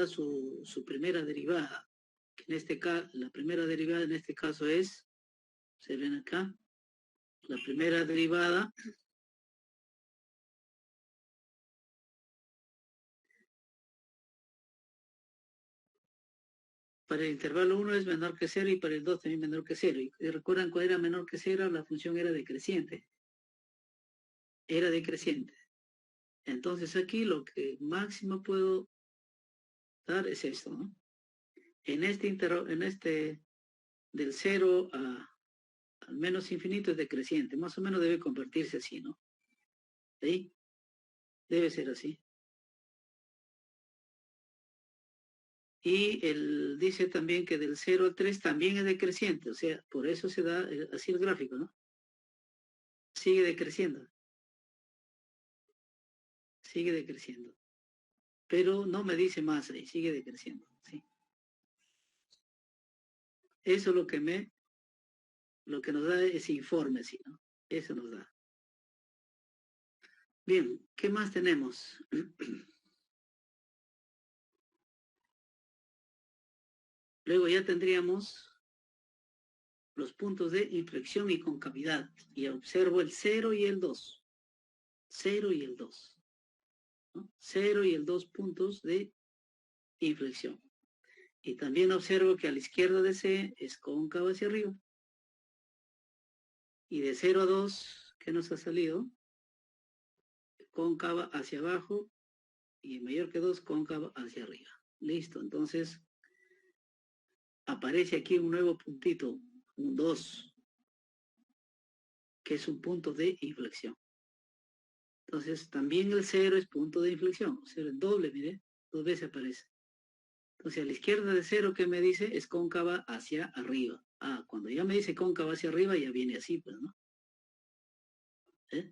su primera derivada. Que en este caso, la primera derivada en este caso es, se ven acá, la primera derivada para el intervalo 1 es menor que 0 y para el 2 también menor que 0. Y recuerdan cuál era menor que 0, la función era decreciente. Era decreciente. Entonces aquí lo que máximo puedo dar es esto, ¿no? En este del 0 al menos infinito es decreciente. Más o menos debe convertirse así, ¿no? ¿Sí? Debe ser así. Y él dice también que del 0 al 3 también es decreciente. O sea, por eso se da así el gráfico, ¿no? Sigue decreciendo. Sigue decreciendo. Pero no me dice más ahí, sigue decreciendo, ¿sí? Eso es lo que nos da ese informe, ¿sí, no? Eso nos da. Bien, ¿qué más tenemos? Luego ya tendríamos los puntos de inflexión y concavidad. Y observo el 0 y el 2. 0 y el 2. ¿No? 0 y el 2 puntos de inflexión. Y también observo que a la izquierda de C es cóncavo hacia arriba. Y de 0 a 2, ¿qué nos ha salido? Cóncava hacia abajo y mayor que 2, cóncava hacia arriba. Listo, entonces aparece aquí un nuevo puntito, un 2, que es un punto de inflexión. Entonces también el 0 es punto de inflexión, 0 es doble, mire, 2 veces aparece. Entonces a la izquierda de 0, ¿qué me dice? Es cóncava hacia arriba. Ah, cuando ya me dice cóncava hacia arriba, ya viene así, pues, ¿no? ¿Eh?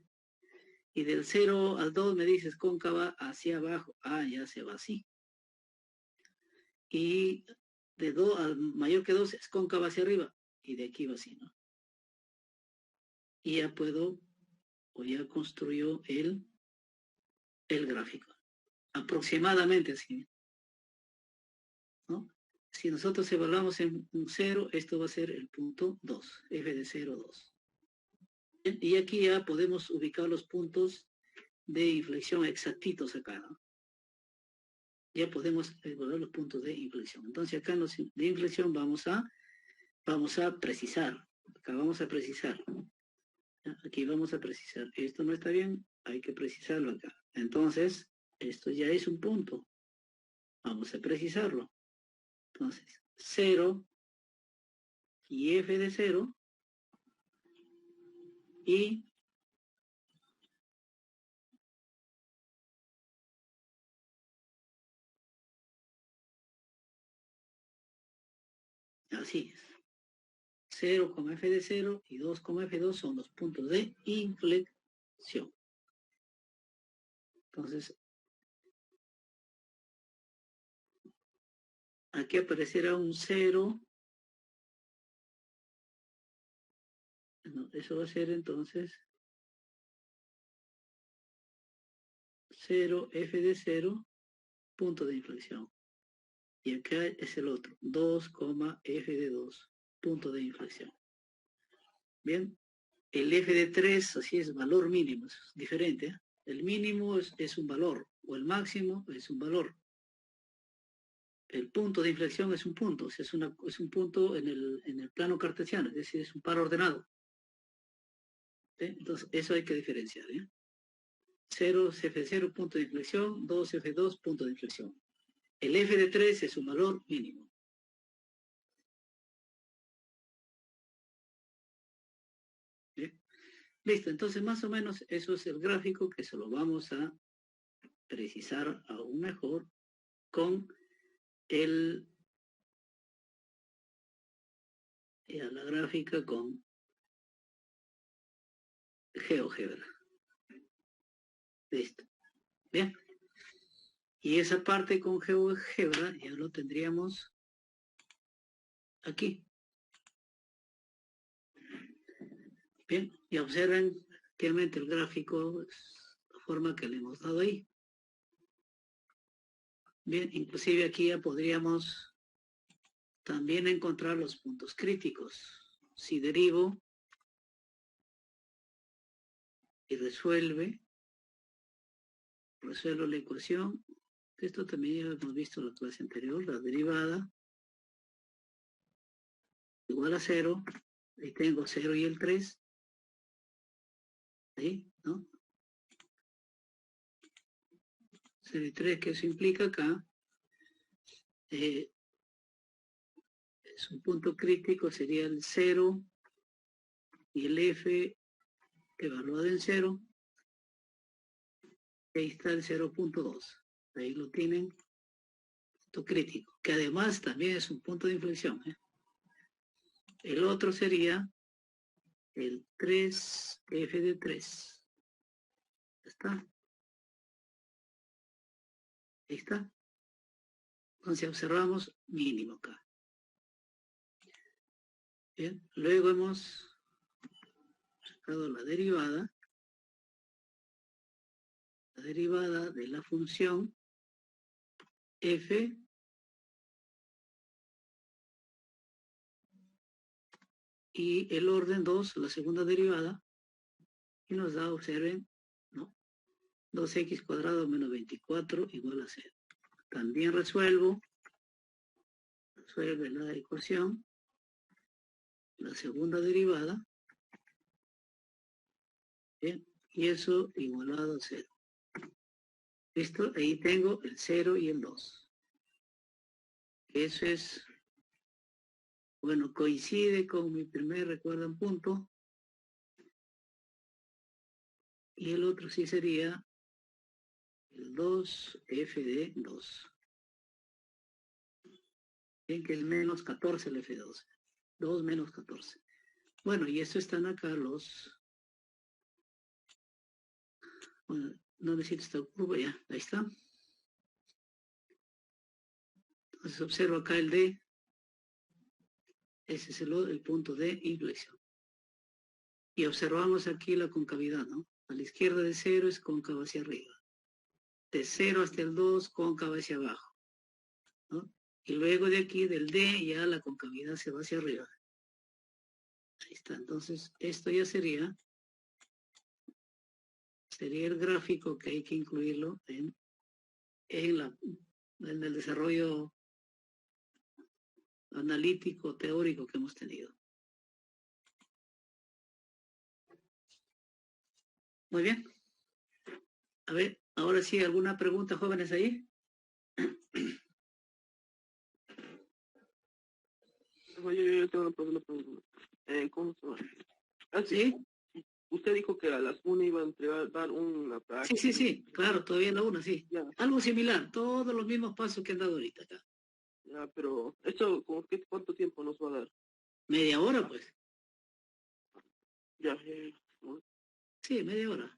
Y del 0 al 2 me dices cóncava hacia abajo. Ah, ya se va así. Y de 2 al mayor que 2 es cóncava hacia arriba. Y de aquí va así, ¿no? Y ya puedo, o ya construyó el gráfico. Aproximadamente así, ¿no? Si nosotros evaluamos en un 0, esto va a ser el punto 2, f de 0, 2. Y aquí ya podemos ubicar los puntos de inflexión exactitos acá, ¿no? Ya podemos evaluar los puntos de inflexión. Entonces acá en los de inflexión vamos a precisar. Acá vamos a precisar. Aquí vamos a precisar. Esto no está bien, hay que precisarlo acá. Entonces, esto ya es un punto. Vamos a precisarlo. Entonces, 0 y f de 0 y así es. 0, f de 0 y 2, f2 son los puntos de inflexión. Entonces, aquí aparecerá un 0. No, eso va a ser entonces 0, f de 0, punto de inflexión. Y acá es el otro, 2, f de 2, punto de inflexión. Bien, el f de 3, así es, valor mínimo, es diferente. ¿Eh? El mínimo es un valor, o el máximo es un valor. El punto de inflexión es un punto, o sea, es un punto en el plano cartesiano, es decir, es un par ordenado. Entonces, eso hay que diferenciar. 0, f0, punto de inflexión, 2, f2, punto de inflexión. El f de 3 es un valor mínimo. ¿Bien? Listo, entonces más o menos eso es el gráfico que se lo vamos a precisar aún mejor con la gráfica con GeoGebra. Listo. Bien. Y esa parte con GeoGebra ya lo tendríamos aquí. Bien, y observen claramente el gráfico, la forma que le hemos dado ahí. Bien, inclusive aquí ya podríamos también encontrar los puntos críticos. Si derivo y resuelvo la ecuación, esto también ya hemos visto en la clase anterior, la derivada igual a 0, ahí tengo 0 y el 3, ahí, ¿no? 0 y 3, que eso implica acá, es un punto crítico, sería el 0 y el f evaluado en 0, ahí está el 0.2, ahí lo tienen, punto crítico, que además también es un punto de inflexión, ¿eh? El otro sería el 3f de 3, ¿ya está? Ahí está. Entonces observamos mínimo acá. Bien, luego hemos sacado la derivada de la función f y el orden 2, la segunda derivada, y nos da, observen, ¿no? 2x cuadrado menos 24 igual a 0. También resuelve la ecuación, la segunda derivada, ¿bien? Y eso igualado a 0. ¿Listo? Ahí tengo el 0 y el 2. Eso es, bueno, coincide con mi primer, recuerdan, punto. Y el otro sí sería el 2f de 2. Bien, que es menos 14 el f2. 2 menos 14. Bueno, y eso están acá los... Bueno, no necesito esta curva ya. Ahí está. Entonces observo acá el D. Ese es el punto de inflexión. Y observamos aquí la concavidad, ¿no? A la izquierda de 0 es cóncava hacia arriba. De 0 hasta el 2, cóncava hacia abajo, ¿no? Y luego de aquí, del D, ya la concavidad se va hacia arriba. Ahí está. Entonces, esto ya sería el gráfico que hay que incluirlo en el desarrollo analítico, teórico que hemos tenido. Muy bien. A ver, ahora sí, ¿alguna pregunta, jóvenes, ahí? Oye, yo tengo una pregunta. ¿Cómo se llama? ¿Sí? Usted dijo que a las 1 iba a entregar, dar una práctica. Sí, claro, todavía la una, sí. Ya. Algo similar, todos los mismos pasos que han dado ahorita acá. Ya, pero ¿esto cuánto tiempo nos va a dar? Media hora, pues. Ya, ¿no? Sí, media hora.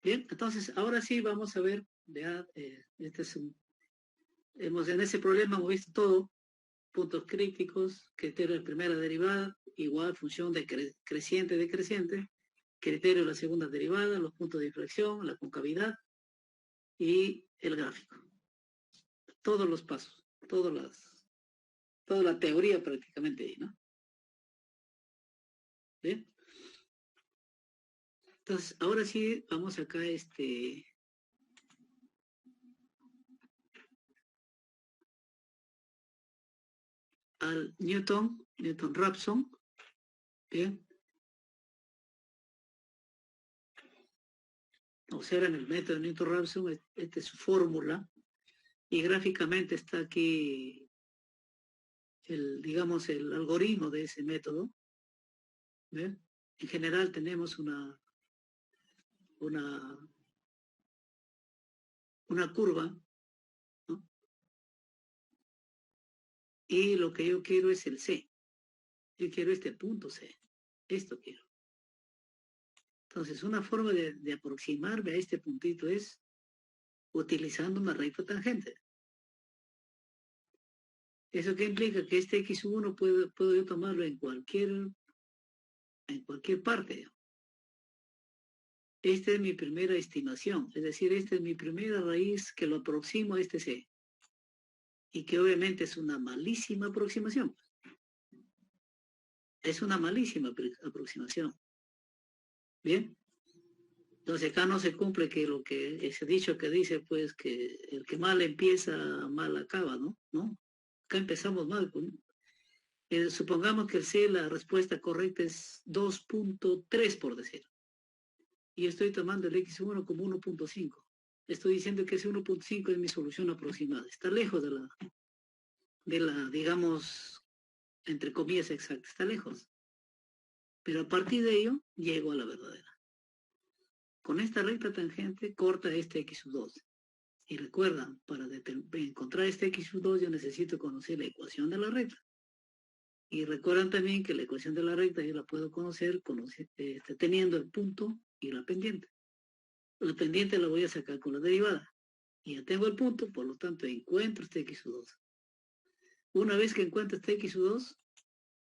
Bien, entonces, ahora sí vamos a ver, ya, en ese problema hemos visto todo, puntos críticos, criterio de primera derivada, igual función de creciente, decreciente, criterio de la segunda derivada, los puntos de inflexión, la concavidad y el gráfico. Todos los pasos, toda la teoría prácticamente ahí, ¿no? Bien. Entonces, ahora sí, vamos acá, al Newton-Raphson, bien. Observen el método de Newton-Raphson, esta es su fórmula, Y gráficamente está aquí digamos, el algoritmo de ese método. ¿Ve? En general tenemos una curva, ¿no? Y lo que yo quiero es el C. Yo quiero este punto C. Esto quiero. Entonces, una forma de aproximarme a este puntito es utilizando una recta tangente. ¿Eso qué implica? Que este X1 puedo yo tomarlo en cualquier parte. Esta es mi primera estimación, es decir, esta es mi primera raíz que lo aproximo a este C. Y que obviamente es una malísima aproximación. Es una malísima aproximación. ¿Bien? Entonces acá no se cumple que lo que ese dicho que dice, pues, que el que mal empieza, mal acaba, ¿no? ¿No? Acá empezamos mal. Pues, ¿no? Supongamos que el C, la respuesta correcta es 2.3, por decir. Y estoy tomando el X1 como 1.5. Estoy diciendo que ese 1.5 es mi solución aproximada. Está lejos de la, digamos, entre comillas exacta. Está lejos. Pero a partir de ello, llego a la verdadera. Con esta recta tangente corta este X2. Y recuerdan, para encontrar este X2 yo necesito conocer la ecuación de la recta. Y recuerdan también que la ecuación de la recta yo la puedo conocer teniendo el punto y la pendiente. La pendiente la voy a sacar con la derivada. Y ya tengo el punto, por lo tanto encuentro este X2. Una vez que encuentro este X2,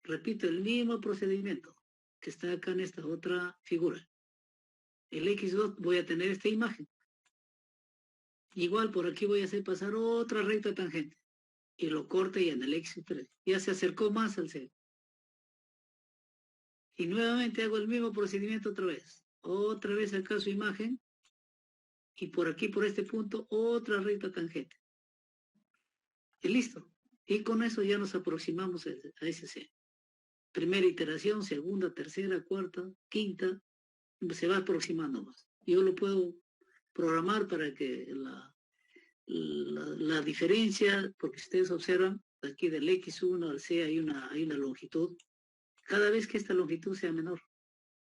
repito el mismo procedimiento que está acá en esta otra figura. El X2 voy a tener esta imagen. Igual por aquí voy a hacer pasar otra recta tangente. Y lo corte y en el X3. Ya se acercó más al C. Y nuevamente hago el mismo procedimiento otra vez. Otra vez acá su imagen. Y por aquí, por este punto, otra recta tangente. Y listo. Y con eso ya nos aproximamos a ese C. Primera iteración, segunda, tercera, cuarta, quinta. Se va aproximando más. Yo lo puedo programar para que la diferencia, porque ustedes observan, aquí del X1 al C hay una longitud. Cada vez que esta longitud sea menor,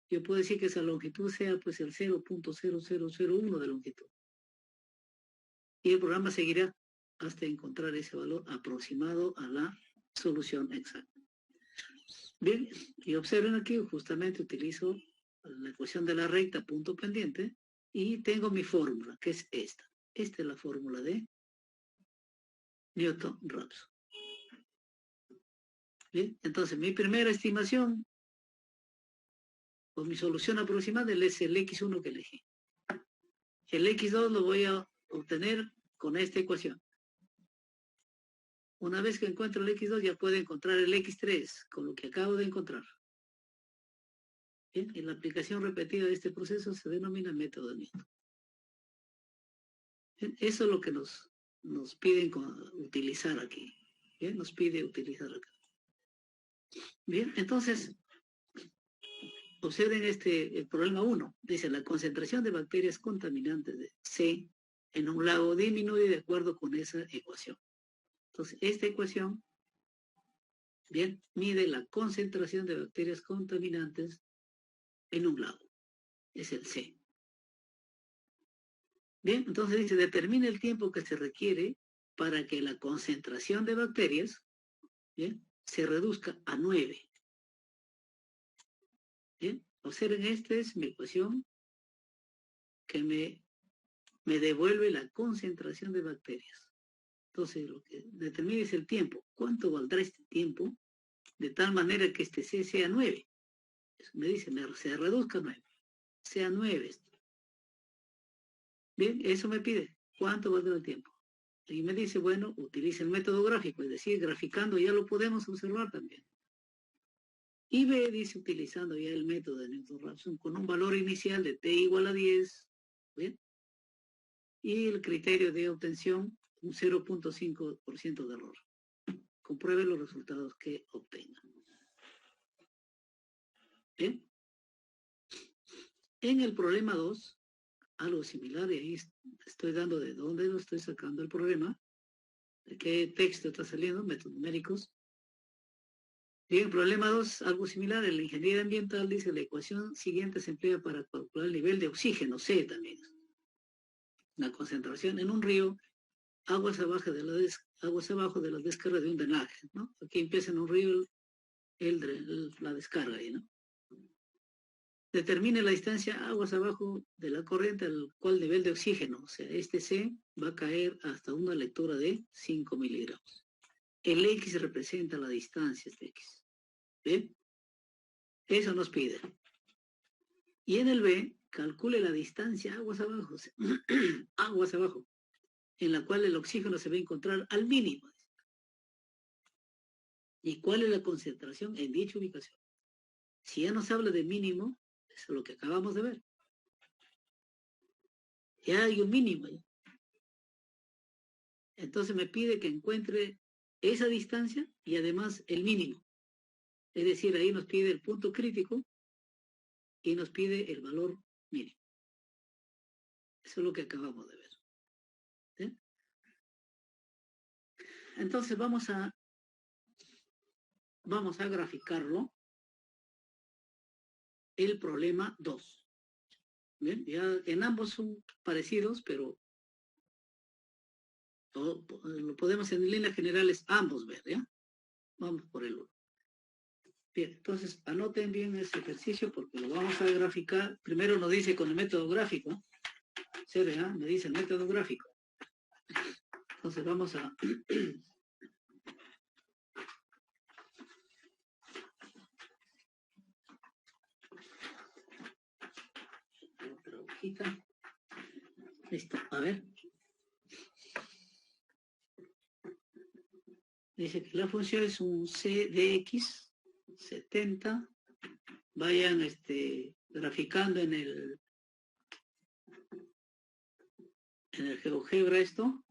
yo puedo decir que esa longitud sea pues el 0.0001 de longitud. Y el programa seguirá hasta encontrar ese valor aproximado a la solución exacta. Bien, y observen aquí, justamente utilizo la ecuación de la recta punto pendiente y tengo mi fórmula, que es esta. Esta es la fórmula de Newton-Raphson. Bien, entonces mi primera estimación o mi solución aproximada es el X1 que elegí. El X2 lo voy a obtener con esta ecuación. Una vez que encuentro el X2 ya puedo encontrar el X3 con lo que acabo de encontrar. Bien, y la aplicación repetida de este proceso se denomina método de Newton. Bien, eso es lo que nos piden utilizar aquí. Bien, nos pide utilizar acá. Bien, entonces, observen el problema 1. Dice, la concentración de bacterias contaminantes de C en un lago disminuye de acuerdo con esa ecuación. Entonces, esta ecuación, bien, mide la concentración de bacterias contaminantes en un lago. Es el C. Bien, entonces dice, determina el tiempo que se requiere para que la concentración de bacterias, bien, se reduzca a 9. Bien, observen, esta es mi ecuación que me devuelve la concentración de bacterias. Entonces, lo que determina es el tiempo. ¿Cuánto valdrá este tiempo? De tal manera que este C sea 9. Me dice, se reduzca a 9. Sea 9 esto. Bien, eso me pide. ¿Cuánto valdrá el tiempo? Y me dice, bueno, utiliza el método gráfico, es decir, graficando ya lo podemos observar también. Y B dice, utilizando ya el método de Newton-Raphson con un valor inicial de t igual a 10, ¿bien? Y el criterio de obtención, un 0.5% de error. Compruebe los resultados que obtenga. ¿Bien? En el problema 2, algo similar, y ahí estoy dando de dónde lo estoy sacando el problema. ¿De qué texto está saliendo? Métodos numéricos. Bien, problema 2, algo similar. En la ingeniería ambiental dice la ecuación siguiente se emplea para calcular el nivel de oxígeno, C también. La concentración en un río, aguas abajo de la descarga de un drenaje, ¿no? Aquí empieza en un río la descarga ahí, ¿no? Determine la distancia aguas abajo de la corriente al cual nivel de oxígeno, o sea, este C va a caer hasta una lectura de 5 miligramos. El X representa la distancia, este X. ¿Bien? Eso nos pide. Y en el B, calcule la distancia aguas abajo, o sea, aguas abajo, en la cual el oxígeno se va a encontrar al mínimo. ¿Y cuál es la concentración en dicha ubicación? Si ya nos habla de mínimo, eso es lo que acabamos de ver. Ya hay un mínimo. ¿Ya? Entonces me pide que encuentre esa distancia y además el mínimo. Es decir, ahí nos pide el punto crítico y nos pide el valor mínimo. Eso es lo que acabamos de ver. ¿Sí? Entonces vamos a graficarlo. El problema 2. ¿Bien? Ya en ambos son parecidos, pero lo podemos en líneas generales ambos ver, ¿ya? Vamos por el 1. Bien, entonces anoten bien ese ejercicio porque lo vamos a graficar. Primero nos dice con el método gráfico. ¿Se ve? Me dice el método gráfico. Entonces vamos a... Otra hojita. Listo, a ver. Dice que la función es un c de x 70. Vayan graficando en el GeoGebra esto.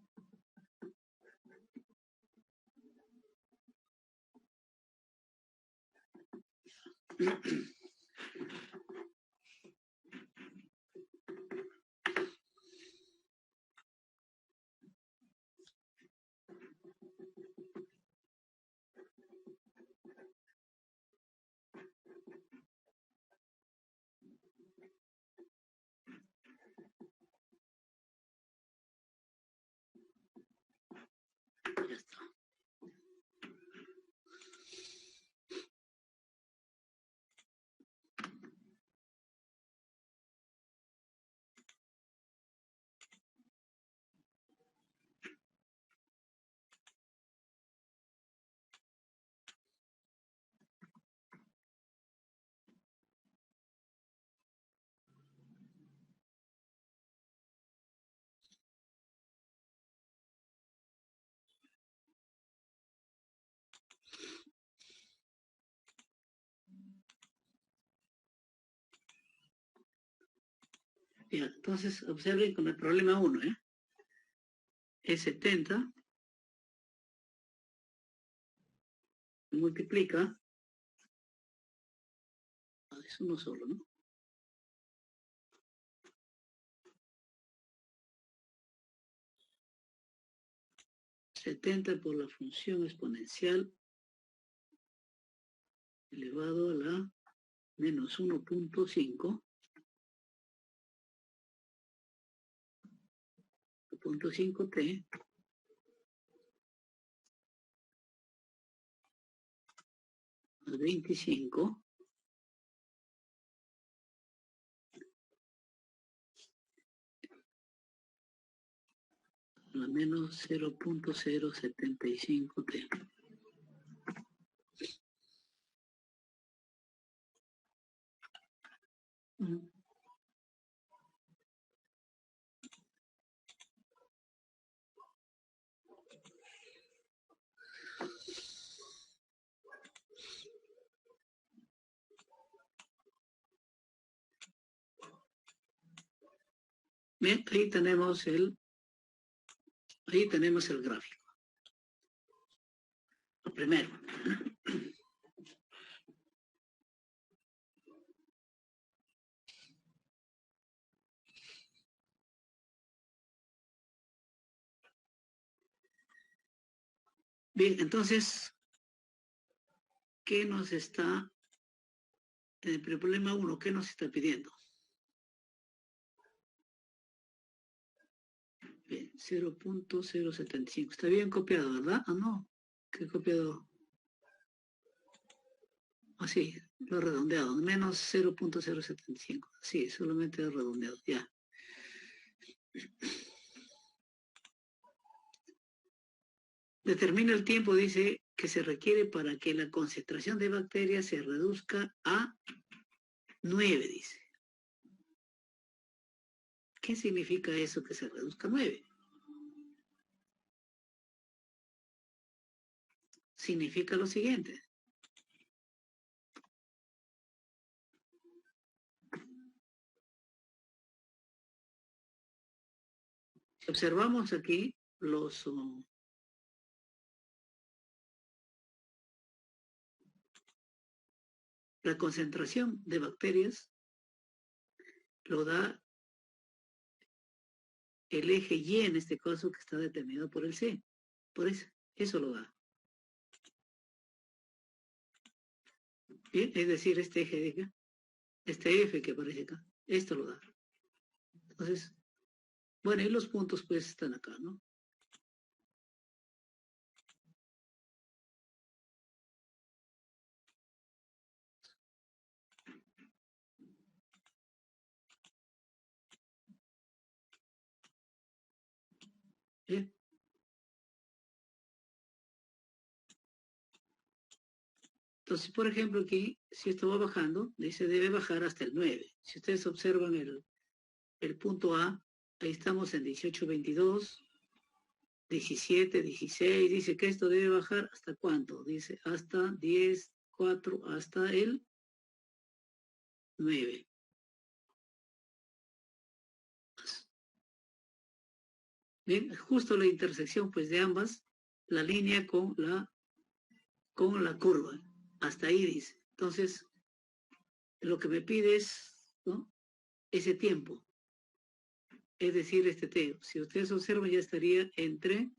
Ya está. Bien, entonces observen con el problema 1, es 70, multiplica, es uno solo, ¿no? 70 por la función exponencial elevado a la menos 1.5, 0.5t, más 25, a la menos 0.075t. Bien, ahí tenemos el gráfico. Lo primero. Bien, entonces, ¿qué nos está, en el problema 1, qué nos está pidiendo? Bien, 0.075. Está bien copiado, ¿verdad? Ah, no. ¿Qué he copiado? Así, lo redondeado. Menos 0.075. Sí, solamente lo redondeado. Ya. Determina el tiempo, dice, que se requiere para que la concentración de bacterias se reduzca a 9, dice. ¿Qué significa eso que se reduzca a 9? Significa lo siguiente. Si observamos aquí la concentración de bacterias lo da el eje Y en este caso que está determinado por el C. Por eso lo da. Bien, es decir, este eje de acá, este F que aparece acá, esto lo da. Entonces, bueno, y los puntos pues están acá, ¿no? Bien. Entonces, por ejemplo, aquí, si esto va bajando, dice debe bajar hasta el 9. Si ustedes observan el punto A, ahí estamos en 18.22, 17, 16, dice que esto debe bajar hasta cuánto, dice hasta 10, 4, hasta el 9. Bien, justo la intersección pues de ambas, la línea con la curva, hasta ahí dice. Entonces, lo que me pide es, ¿no?, ese tiempo, es decir, este T. Si ustedes observan ya estaría entre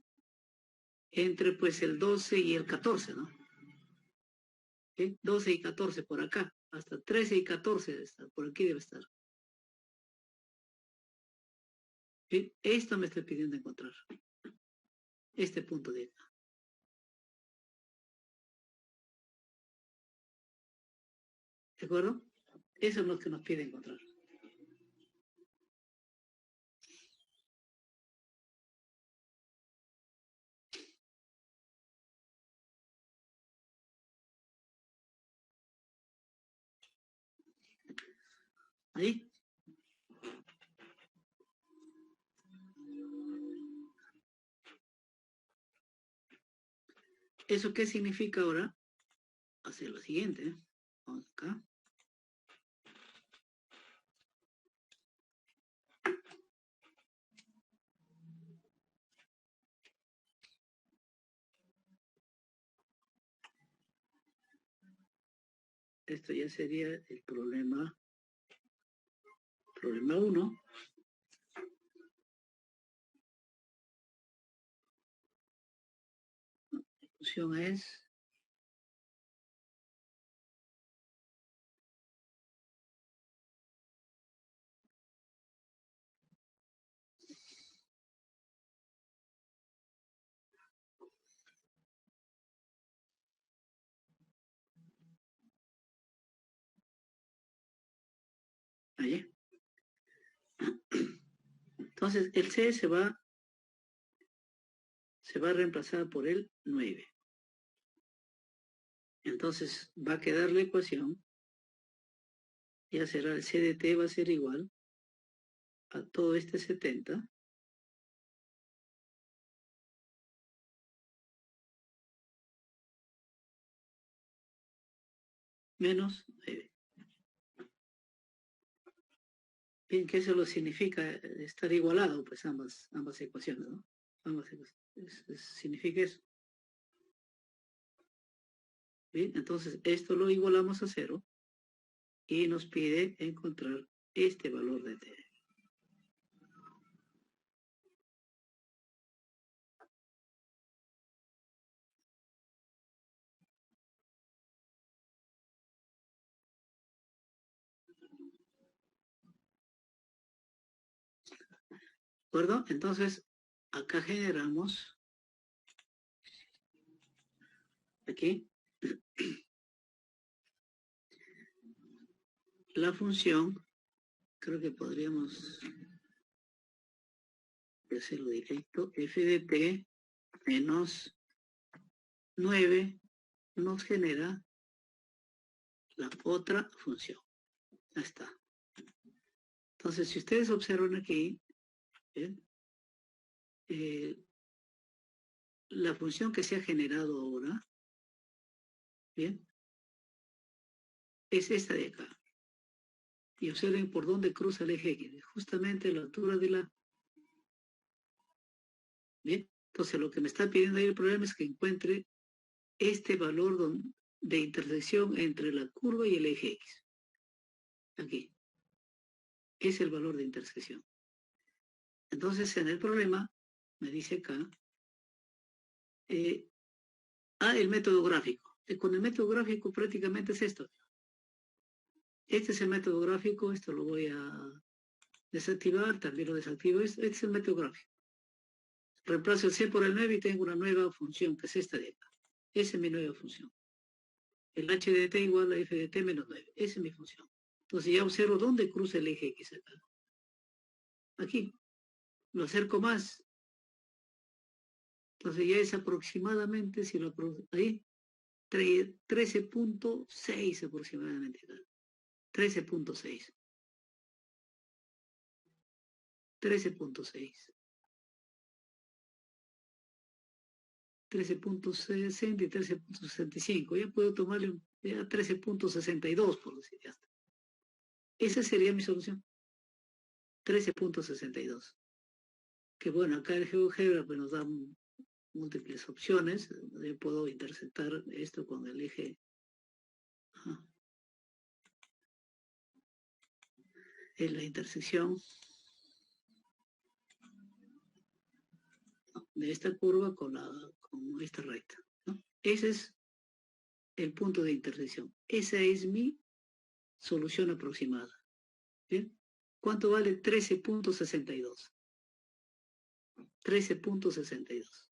pues el 12 y el 14, ¿no? ¿Sí? 12 y 14 por acá, hasta 13 y 14 debe estar, por aquí debe estar. ¿Sí? Esto me estoy pidiendo encontrar, este punto de acá. ¿De acuerdo? Eso es lo que nos pide encontrar. ¿Ahí? ¿Eso qué significa ahora? Hacer lo siguiente, ¿eh? Vamos acá. Esto ya sería el problema 1. La función es ahí. Entonces, el C se va a reemplazar por el 9. Entonces, va a quedar la ecuación, ya será el C de T va a ser igual a todo este 70 menos 9. Bien, que eso lo significa estar igualado, pues ambas ecuaciones, ¿no? Ambas ecuaciones. Significa eso. Bien, entonces esto lo igualamos a 0 y nos pide encontrar este valor de T. acuerdo? Entonces, acá generamos, aquí, la función, creo que podríamos hacerlo directo, f de t menos 9 nos genera la otra función. Ya está. Entonces, si ustedes observan aquí, ¿bien? La función que se ha generado ahora, ¿bien? Es esta de acá. Y observen por dónde cruza el eje X, justamente a la altura de la... ¿Bien? Entonces, lo que me está pidiendo ahí el problema es que encuentre este valor de intersección entre la curva y el eje X. Aquí. Es el valor de intersección. Entonces, en el problema, me dice acá, el método gráfico. Con el método gráfico prácticamente es esto. Este es el método gráfico, esto lo voy a desactivar, también lo desactivo. Este es el método gráfico. Reemplazo el C por el 9 y tengo una nueva función, que es esta de acá. Esa es mi nueva función. El h de t igual a f de t menos 9. Esa es mi función. Entonces ya observo dónde cruza el eje X acá. Aquí. Lo acerco más. Entonces ya es aproximadamente, si lo ahí, 13.6 aproximadamente acá. 13.6. 13.6. 13.60 y 13.65. Ya puedo tomarle ya 13.62, por decir, ya está. Esa sería mi solución. 13.62. Que bueno, acá el GeoGebra pues, nos da múltiples opciones. Yo puedo intersectar esto con el eje. Ajá. En la intersección de esta curva con esta recta, ¿no? Ese es el punto de intersección. Esa es mi solución aproximada. ¿Bien? ¿Cuánto vale 13.62? 13.62.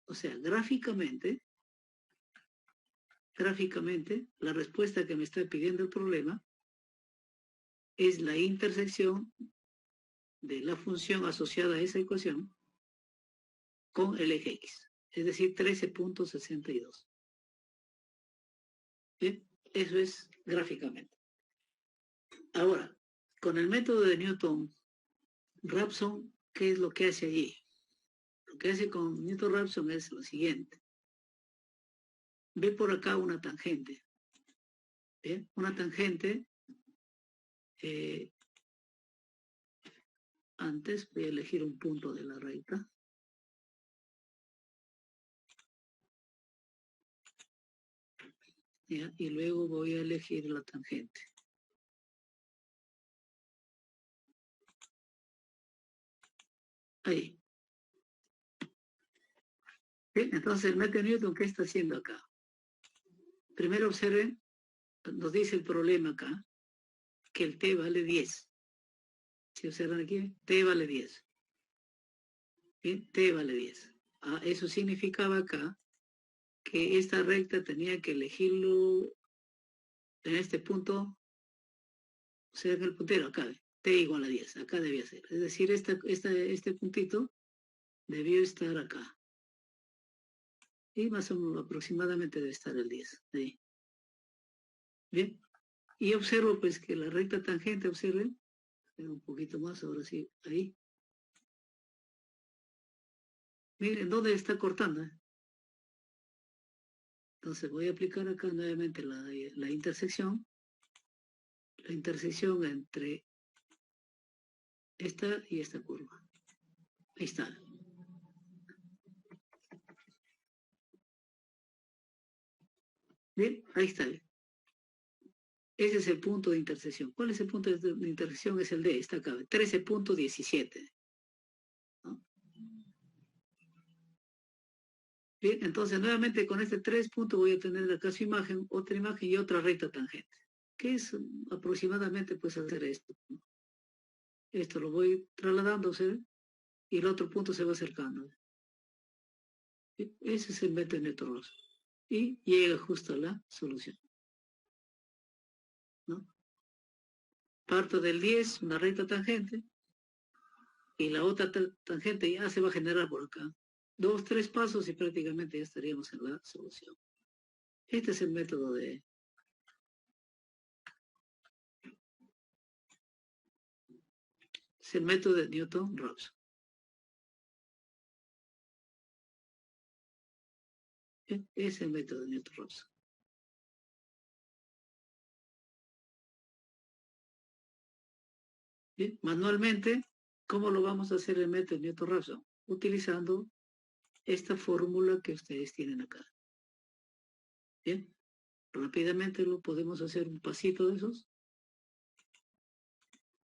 O sea, gráficamente, la respuesta que me está pidiendo el problema es la intersección de la función asociada a esa ecuación con el eje X, es decir, 13.62. ¿Bien? Eso es gráficamente. Ahora, con el método de Newton-Raphson, ¿qué es lo que hace allí? Lo que hace con Newton-Raphson es lo siguiente. Ve por acá una tangente. ¿Bien? Una tangente, antes voy a elegir un punto de la recta. ¿Ya? Y luego voy a elegir la tangente. Ahí. Bien, entonces el método Newton, ¿qué está haciendo acá? Primero observen, nos dice el problema acá, que el t vale 10. Si observan aquí, t vale 10. Bien, t vale 10. Eso significaba acá que esta recta tenía que elegirlo en este punto, o sea, en el puntero acá, t igual a 10, acá debía ser. Es decir, este puntito debió estar acá. Y más o menos aproximadamente debe estar el 10, ahí. Bien, y observo pues que la recta tangente, observen, un poquito más, ahora sí, ahí. Miren, ¿dónde está cortando? Entonces voy a aplicar acá nuevamente la intersección entre esta y esta curva. Ahí está. Bien, ahí está. Ese es el punto de intersección. ¿Cuál es el punto de intersección? Es el D, está acá, 13.17. ¿No? Bien, entonces nuevamente con este 3 puntos voy a tener acá su imagen, otra imagen y otra recta tangente. ¿Qué es aproximadamente pues hacer esto? ¿No? Esto lo voy trasladando, ¿se ve? y el otro punto se va acercando. Ese es el método Newton-Raphson. Y llega justo a la solución, ¿no? Parto del 10, una recta tangente, y la otra tangente ya se va a generar por acá. 2, 3 pasos y prácticamente ya estaríamos en la solución. Este es el método de... Es el método de Newton-Raphson. Es el método de Newton-Raphson. Bien, manualmente, ¿cómo lo vamos a hacer el método de Newton-Raphson? Utilizando esta fórmula que ustedes tienen acá. Bien, rápidamente lo podemos hacer un pasito de esos.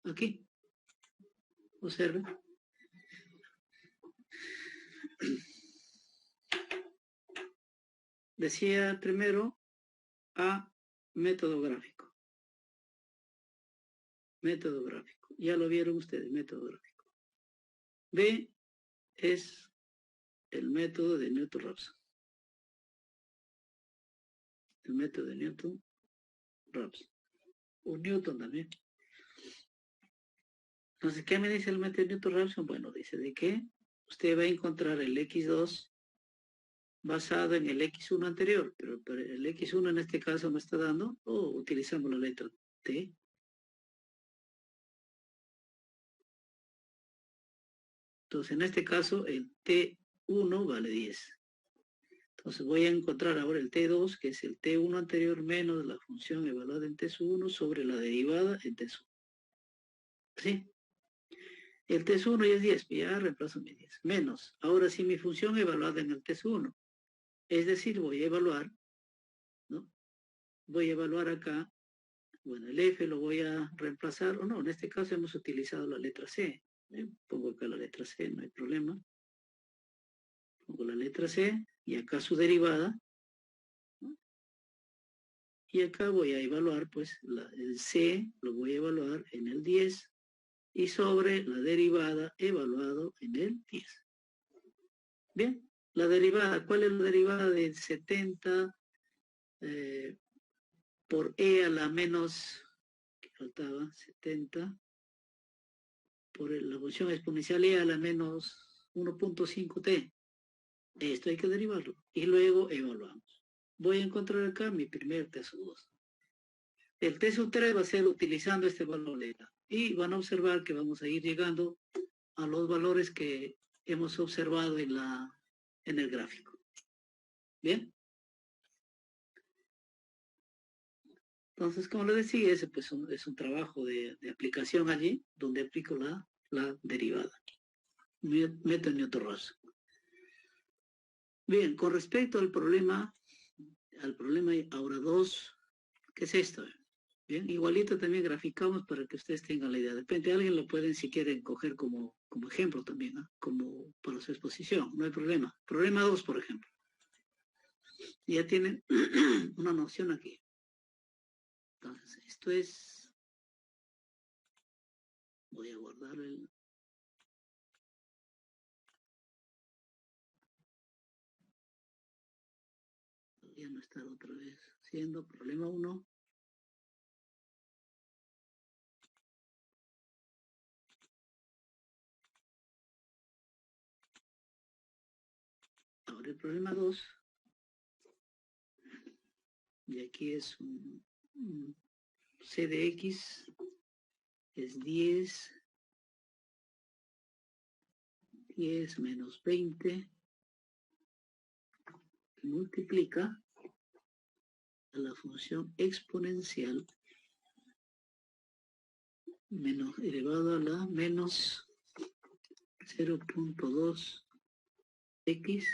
Aquí. Observen. Decía primero A, método gráfico. Método gráfico. Ya lo vieron ustedes, método gráfico. B es el método de Newton-Raphson. El método de Newton-Raphson. O Newton también. Entonces, ¿qué me dice el método de Newton-Raphson? Bueno, dice de que usted va a encontrar el X2 basado en el X1 anterior, pero el X1 en este caso me está dando, utilizamos la letra T. Entonces, en este caso, el T1 vale 10. Entonces, voy a encontrar ahora el T2, que es el T1 anterior menos la función evaluada en T1 sobre la derivada en T1. ¿Sí? El T1 ya es 10, ya reemplazo mi 10. Menos, ahora sí mi función evaluada en el T1. Es decir, voy a evaluar, ¿no? Voy a evaluar acá, bueno, el F lo voy a reemplazar, o no, en este caso hemos utilizado la letra C. Pongo acá la letra C, no hay problema. Pongo la letra C y acá su derivada, ¿no? Y acá voy a evaluar, pues, el C lo voy a evaluar en el 10 y sobre la derivada evaluado en el 10. Bien, la derivada, ¿cuál es la derivada de 70 por E a la menos, que faltaba, 70 por la función exponencial E a la menos 1.5t? Esto hay que derivarlo y luego evaluamos. Voy a encontrar acá mi primer T sub 2. El T sub 3 va a ser utilizando este valor de eta. Y van a observar que vamos a ir llegando a los valores que hemos observado en el gráfico. ¿Bien? Entonces, como les decía, ese pues es un trabajo de aplicación allí, donde aplico la derivada. Método Newton-Raphson. Bien, con respecto al problema ahora 2, ¿qué es esto? Bien, igualito también graficamos para que ustedes tengan la idea. Depende, alguien lo pueden si quieren coger como ejemplo también, ¿no? Como para su exposición, no hay problema. Problema 2, por ejemplo. Ya tienen una noción aquí. Entonces, esto es... Voy a guardar el... Voy a no estar otra vez haciendo problema 1. Ahora el problema 2. Y aquí es un C de X es 10 menos 20 que multiplica a la función exponencial menos elevado a la menos 0.2 x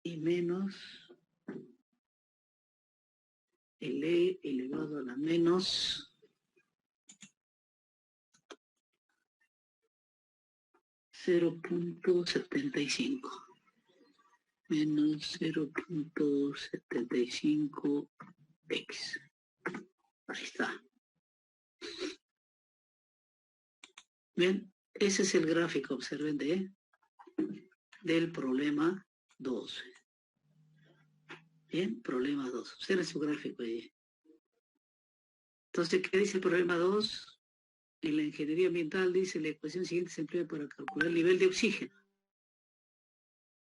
y menos el e elevado a la menos 0.75 menos 0.75 x. Ahí está. Bien, ese es el gráfico, observen, del problema 2. Bien, problema 2. Observen su gráfico ahí. Entonces, ¿qué dice el problema 2? En la ingeniería ambiental dice la ecuación siguiente se emplea para calcular el nivel de oxígeno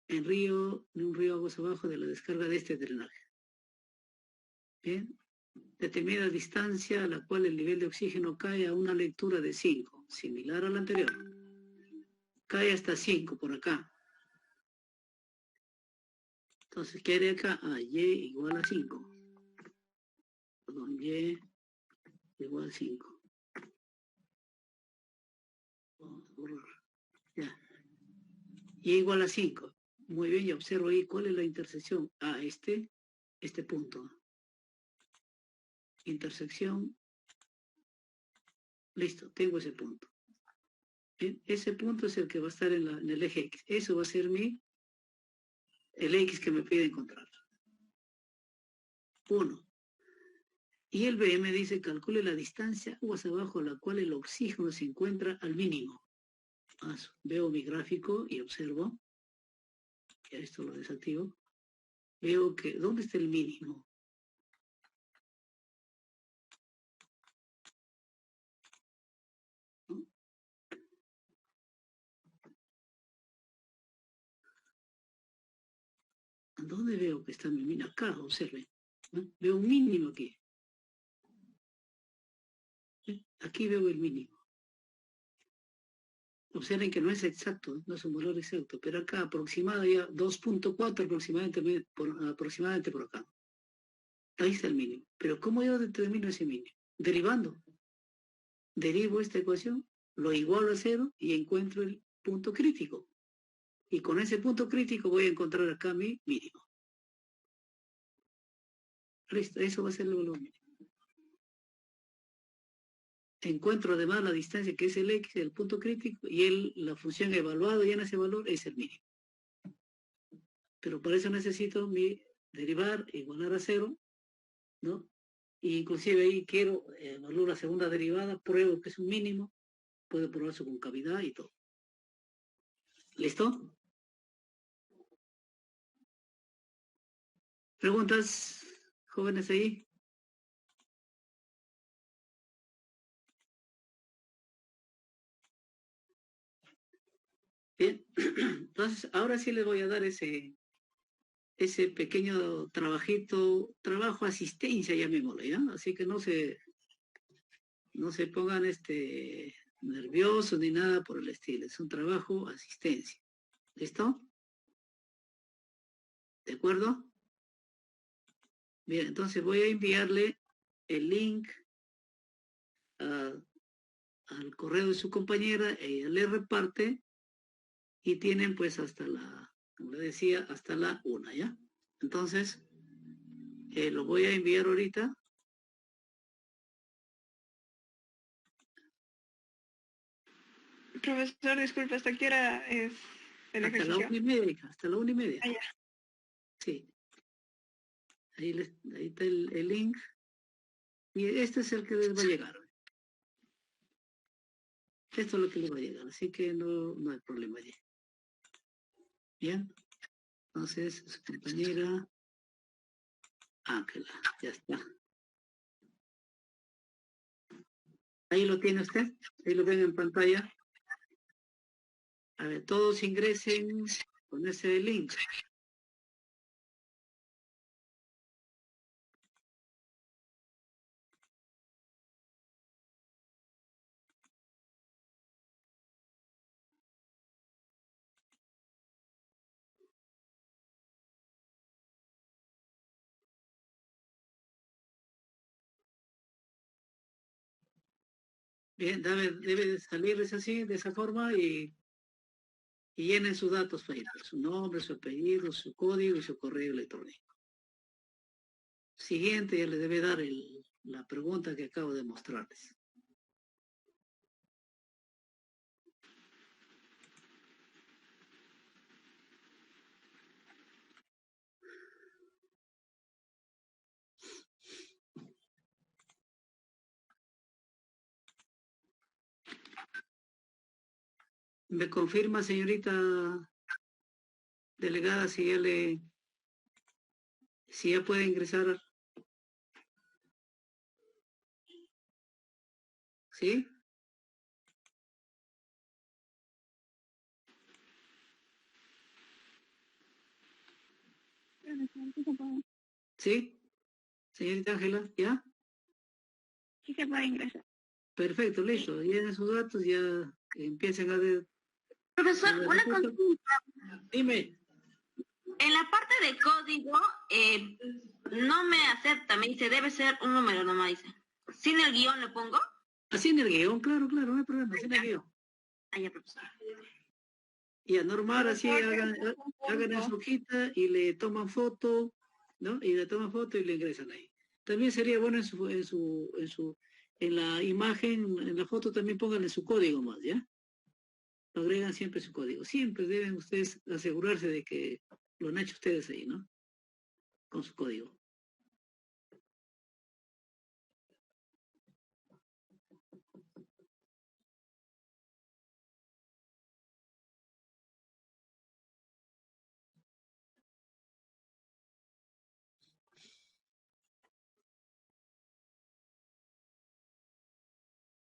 en un río aguas abajo de la descarga de este drenaje. Bien, determina distancia a la cual el nivel de oxígeno cae a una lectura de 5, similar a la anterior. Cae hasta 5 por acá. Entonces, ¿qué haré acá? Y igual a 5. Perdón, Y igual a 5. Vamos a borrar. Ya. Y igual a 5. Muy bien, y observo ahí cuál es la intersección. Este punto. Intersección. Listo, tengo ese punto. Bien, ese punto es el que va a estar en el eje X. Eso va a ser el X que me pide encontrar. 1. Y el B me dice, calcule la distancia aguas abajo a la cual el oxígeno se encuentra al mínimo. Veo mi gráfico y observo, ya esto lo desactivo, veo que, ¿dónde está el mínimo? ¿No? ¿Dónde veo que está mi mínimo? Acá, observen. ¿No? Veo un mínimo aquí. Aquí veo el mínimo. Observen que no es exacto, no es un valor exacto, pero acá aproximado ya 2.4 aproximadamente por acá. Ahí está el mínimo. Pero ¿cómo yo determino ese mínimo? Derivando. Derivo esta ecuación, lo igualo a 0 y encuentro el punto crítico. Y con ese punto crítico voy a encontrar acá mi mínimo. Listo, eso va a ser el valor mínimo. Encuentro además la distancia que es el X, el punto crítico, y la función evaluada ya en ese valor es el mínimo. Pero para eso necesito derivar, igualar a 0, ¿no? Y inclusive ahí quiero evaluar la segunda derivada, pruebo que es un mínimo, puedo probar su concavidad y todo. ¿Listo? ¿Preguntas, jóvenes ahí? Bien, entonces ahora sí les voy a dar ese pequeño trabajo asistencia llamémoslo, ¿ya? Así que no se pongan nerviosos ni nada por el estilo, es un trabajo asistencia. ¿Listo? ¿De acuerdo? Bien, entonces voy a enviarle el link al correo de su compañera, ella le reparte y tienen pues como le decía, hasta la 1, ¿ya? Entonces, lo voy a enviar ahorita. Profesor, disculpe, ¿hasta qué hora es el Hasta ejercicio? la 1:30, hija, hasta la 1:30. Ah, ya. Sí. Ahí está el link. Y este es el que les va a llegar. Esto es lo que les va a llegar, así que no hay problema allí. Bien. Entonces, su compañera Ángela, ya está. Ahí lo tiene usted, ahí lo ven en pantalla. A ver, todos ingresen con ese link. Bien, debe de salir así, de esa forma, y llenen sus datos, su nombre, su apellido, su código y su correo electrónico. Siguiente, ya le debe dar la pregunta que acabo de mostrarles. ¿Me confirma, señorita delegada, si ya puede ingresar? ¿Sí? ¿Sí? Señorita Ángela, ¿ya? Sí se puede ingresar. Perfecto, listo. Llenen sus datos, ya empiecen a ver. Profesor, una Resulta- consulta. Dime. En la parte de código, no me acepta, me dice, debe ser un número nomás, dice. ¿Sin el guión le pongo? Así en el guión, claro, claro, no hay problema, así en el guión. Ah, ya, profesor. Y a normal, así hagan en su hojita y le toman foto, ¿no? Y le toman foto y le ingresan ahí. También sería bueno en la imagen, en la foto también pónganle su código más, ¿ya? Agregan siempre su código. Siempre deben ustedes asegurarse de que lo han hecho ustedes ahí, ¿no? Con su código.